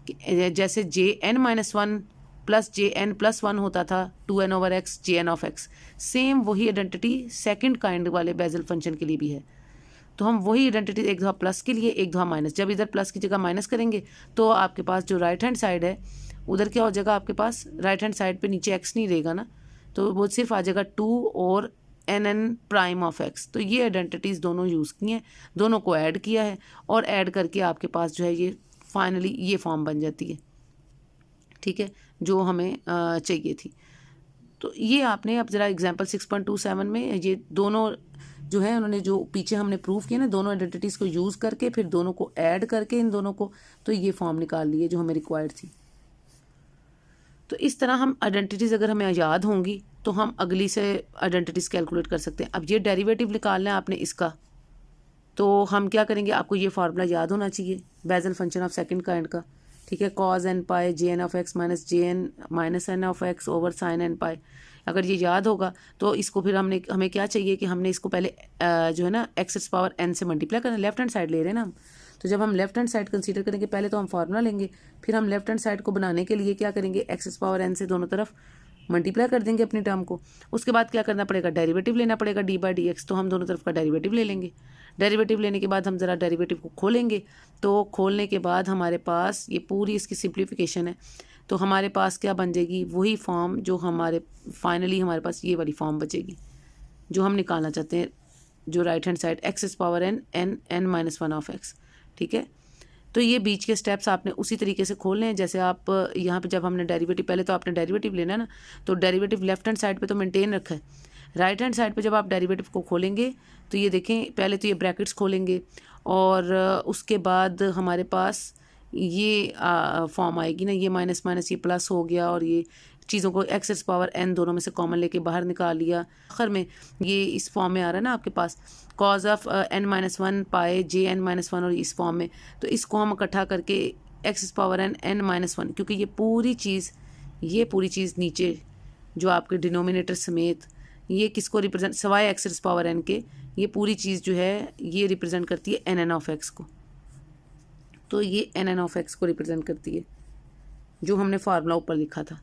कि जैसे jn-1 प्लस jn+1 होता था 2n/x jn(x), सेम वही आइडेंटिटी सेकंड काइंड वाले बेसल फंक्शन के लिए भी है। तो हम वही आइडेंटिटी एक दफ़ा प्लस के लिए एक दफ़ा माइनस, जब इधर प्लस की जगह माइनस करेंगे तो आपके पास जो राइट हैंड साइड है उधर क्या हो जाएगा, आपके पास राइट हैंड साइड पे नीचे x नहीं रहेगा ना, तो वो सिर्फ आ जाएगा 2 और nn(x). तो ये आइडेंटिटीज़ दोनों यूज़ की हैं, दोनों को ऐड किया है और ऐड करके आपके पास जो है ये फाइनली ये फॉर्म बन जाती है। ठीक है, जो हमें चाहिए थी। तो ये आपने अब ज़रा एग्जांपल 6.27 में ये दोनों जो है उन्होंने जो पीछे हमने प्रूफ किया ना, दोनों आइडेंटिटीज़ को यूज़ करके फिर दोनों को ऐड करके इन दोनों को, तो ये फॉर्म निकाल लिए जो हमें रिक्वायर्ड थी। तो इस तरह हम आइडेंटिटीज़ अगर हमें याद होंगी तो हम अगली से आइडेंटिटीज़ कैलकुलेट कर सकते हैं। अब ये डेरिवेटिव निकालना है आपने इसका, तो हम क्या करेंगे, आपको ये फार्मूला याद होना चाहिए Bessel function of second kind का। ठीक है, cos nπ jn(x) minus jn-n(x) over sin nπ। अगर ये याद होगा तो इसको फिर हमें क्या चाहिए कि हमने इसको पहले जो है ना x⁻n से मल्टीप्लाई करना, लेफ्ट हैंड साइड ले रहे हैं ना हम। तो जब हम लेफ्ट हैंड साइड कंसीडर करेंगे पहले तो हम फार्मूला लेंगे, फिर हम लेफ्ट हैंड साइड को बनाने के लिए क्या करेंगे, x⁻n से दोनों तरफ मल्टीप्लाई कर देंगे अपनी टर्म को। उसके बाद क्या करना पड़ेगा, डेरिवेटिव लेना पड़ेगा d/dx। तो हम दोनों तरफ का डेरिवेटिव ले लेंगे। डेरिवेटिव लेने के बाद हम ज़रा डेरिवेटिव को खोलेंगे, तो खोलने के बाद हमारे पास ये पूरी इसकी सिंप्लीफिकेशन है। तो हमारे पास क्या बन जाएगी, वही फॉर्म जो फाइनली हमारे पास ये वाली फॉर्म बचेगी जो हम निकालना चाहते हैं, जो right hand side x⁻n n-1 ठीक है। तो ये बीच के स्टेप्स आपने उसी तरीके से खोलने हैं जैसे आप यहाँ पे जब हमने डेरिवेटिव, पहले तो आपने डेरिवेटिव लेना है ना, तो डेरिवेटिव लेफ्ट हैंड साइड पे तो मेंटेन रखा है। राइट हैंड साइड पे जब आप डेरिवेटिव को खोलेंगे तो ये देखें, पहले तो ये ब्रैकेट्स खोलेंगे और उसके बाद हमारे पास ये फॉर्म आएगी ना, ये माइनस माइनस ये प्लस हो गया और ये चीज़ों को x⁻n दोनों में से कॉमन लेके बाहर निकाल लिया। आखिर में ये इस फॉर्म में आ रहा है ना आपके पास cos ऑफ n-1 पाए jn-1 और इस फॉर्म में, तो इसको हम इकट्ठा करके x⁻n n-1, क्योंकि ये पूरी चीज़ नीचे जो आपके डिनोमिनेटर समेत ये किसको रिप्रेजेंट, सवाए x⁻n के, ये पूरी चीज़ जो है ये रिप्रेजेंट करती है nn(x) को। तो ये nn(x) को रिप्रेजेंट करती है जो हमने फार्मूला ऊपर लिखा था।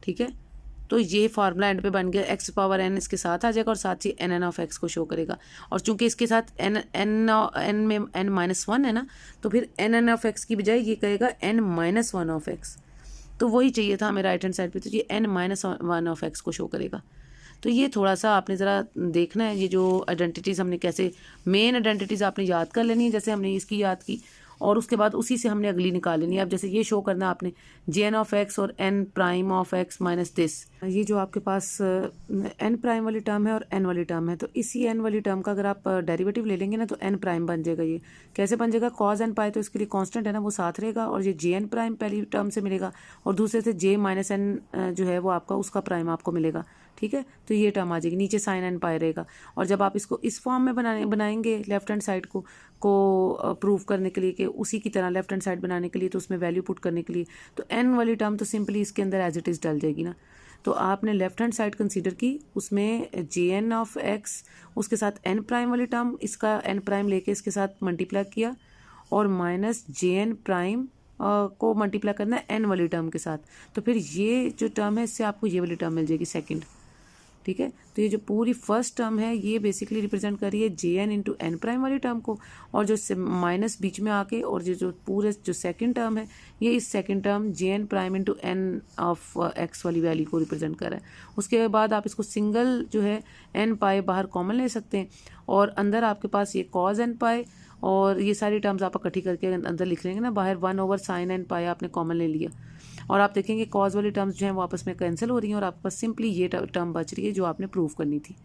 ठीक है, तो ये फार्मूला एंड पे बन गया, x⁻n इसके साथ आ जाएगा और साथ ही nn(x) को शो करेगा। और चूंकि इसके साथ n में n-1 है ना, तो फिर nn(x) की बजाय ये कहेगा n-1, तो वही चाहिए था हमें राइट हैंड साइड पे, तो ये n-1 को शो करेगा। तो ये थोड़ा सा आपने ज़रा देखना है, ये जो आइडेंटिटीज़ हमने कैसे, मेन आइडेंटिटीज़ आपने याद कर लेनी है जैसे हमने इसकी याद की, और उसके बाद उसी से हमने अगली निकाल लेनी है। अब जैसे ये शो करना आपने jn(x) और n'(x) माइनस दिस, ये जो आपके पास n' वाली टर्म है और n वाली टर्म है, तो इसी n वाली टर्म का अगर आप डेरिवेटिव ले लेंगे ना तो n' बन जाएगा। ये कैसे बन जाएगा, cos nπ तो इसके लिए कांस्टेंट है ना, वो साथ रहेगा और ये jn' पहली टर्म से मिलेगा और दूसरे से j-n जो है वो आपका उसका प्राइम आपको मिलेगा। ठीक है, तो ये टर्म आ जाएगी, नीचे sin nπ रहेगा। और जब आप इसको इस फॉर्म में बनाएंगे लेफ्ट हैंड साइड को प्रूव करने के लिए कि उसी की तरह लेफ्ट हैंड साइड बनाने के लिए, तो उसमें वैल्यू पुट करने के लिए, तो n वाली टर्म तो सिंपली इसके अंदर एज इट इज़ डल जाएगी ना। तो आपने लेफ्ट हैंड साइड कंसीडर की, उसमें jn(x) उसके साथ n' वाली टर्म, इसका n' लेके इसके साथ मल्टीप्लाई किया और माइनस jn' को मल्टीप्लाई करना है n वाली टर्म के साथ, तो फिर ये जो टर्म है इससे आपको ये वाली टर्म मिल जाएगी सेकंड। ठीक है। तो ये जो पूरी फर्स्ट टर्म है ये बेसिकली रिप्रेजेंट कर रही है J N into N prime वाली टर्म को, और जो माइनस बीच में आके, और जो पूरे जो सेकंड टर्म है ये इस second term J N prime into N of X वाली वैल्यू को रिप्रेजेंट कर रहा है। उसके बाद आप इसको सिंगल जो है एन पाई बाहर कॉमन ले सकते हैं, और अंदर आपके पास ये कॉज एन पाई, और ये सारी टर्म्स आप इकट्ठी करके अंदर लिख लेंगे ना, बाहर 1/sin एन पाई आपने कॉमन ले लिया, और आप देखेंगे कॉज वाली टर्म्स जो हैं वो आपस में कैंसिल हो रही हैं, और आपके पास सिंपली ये टर्म बच रही है जो आपने प्रूव करनी थी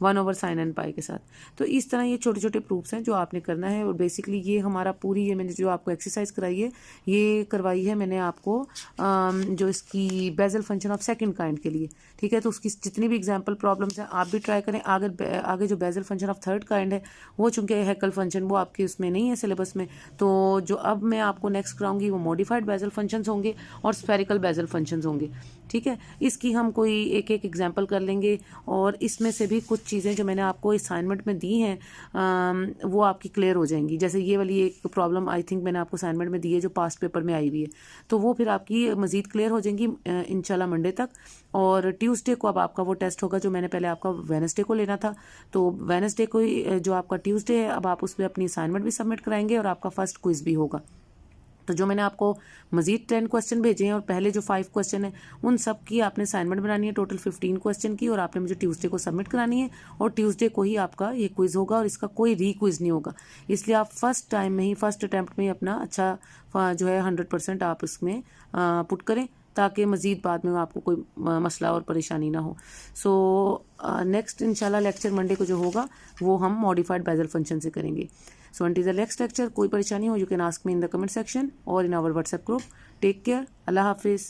1/sin एन पाई के साथ। तो इस तरह ये छोटे छोटे प्रूफ्स हैं जो आपने करना है, और बेसिकली ये हमारा पूरी ये मैंने जो आपको एक्सरसाइज कराई है ये करवाई है मैंने आपको जो इसकी Bessel function of second kind के लिए, ठीक है। तो उसकी जितनी भी एग्जांपल प्रॉब्लम्स हैं आप भी ट्राई करें। आगे जो Bessel function of third kind है वो चूंकि हैकल फंक्शन वो आपके उसमें नहीं है सिलेबस में, तो जो अब मैं आपको नेक्स्ट कराऊंगी वो मॉडिफाइड बेजल फंक्शंस होंगे और स्फेरिकल बेजल फंक्शंस होंगे, ठीक है। इसकी हम कोई एक एक एग्जांपल कर लेंगे, और इसमें से भी कुछ चीज़ें जो मैंने आपको असाइनमेंट में दी हैं वो आपकी क्लियर हो जाएंगी। जैसे ये वाली एक प्रॉब्लम आई थिंक मैंने आपको असाइनमेंट में दी है जो पास्ट पेपर में आई हुई है, तो वो फिर आपकी मज़ीद क्लियर हो जाएंगी इंशाल्लाह मंडे तक। और ट्यूसडे को अब आपका वो टेस्ट होगा जो मैंने पहले आपका वेडनेसडे को लेना था, तो वेडनेसडे को ही जो आपका ट्यूसडे है अब आप उस पर अपनी असाइनमेंट भी सबमिट कराएंगे, और आपका फर्स्ट क्विज भी होगा। तो जो मैंने आपको मजीद 10 क्वेश्चन भेजे हैं और पहले जो 5 क्वेश्चन हैं उन सब की आपने असाइनमेंट बनानी है, टोटल 15 क्वेश्चन की, और आपने मुझे ट्यूसडे को सबमिट करानी है, और ट्यूसडे को ही आपका ये क्विज होगा, और इसका कोई री क्विज नहीं होगा। इसलिए आप फर्स्ट टाइम में ही फर्स्ट अटैम्प्ट में ही अपना अच्छा जो है 100% आप इसमें पुट करें, ताकि मज़ीद बाद में आपको कोई मसला और परेशानी ना हो। सो नेक्स्ट इंशाल्लाह लेक्चर मंडे को जो होगा वो हम मॉडिफाइड बेजल फंक्शन से करेंगे। So until the next lecture, कोई परेशानी हो you can ask me in the comment section or in our WhatsApp group. Take care. Allah Hafiz.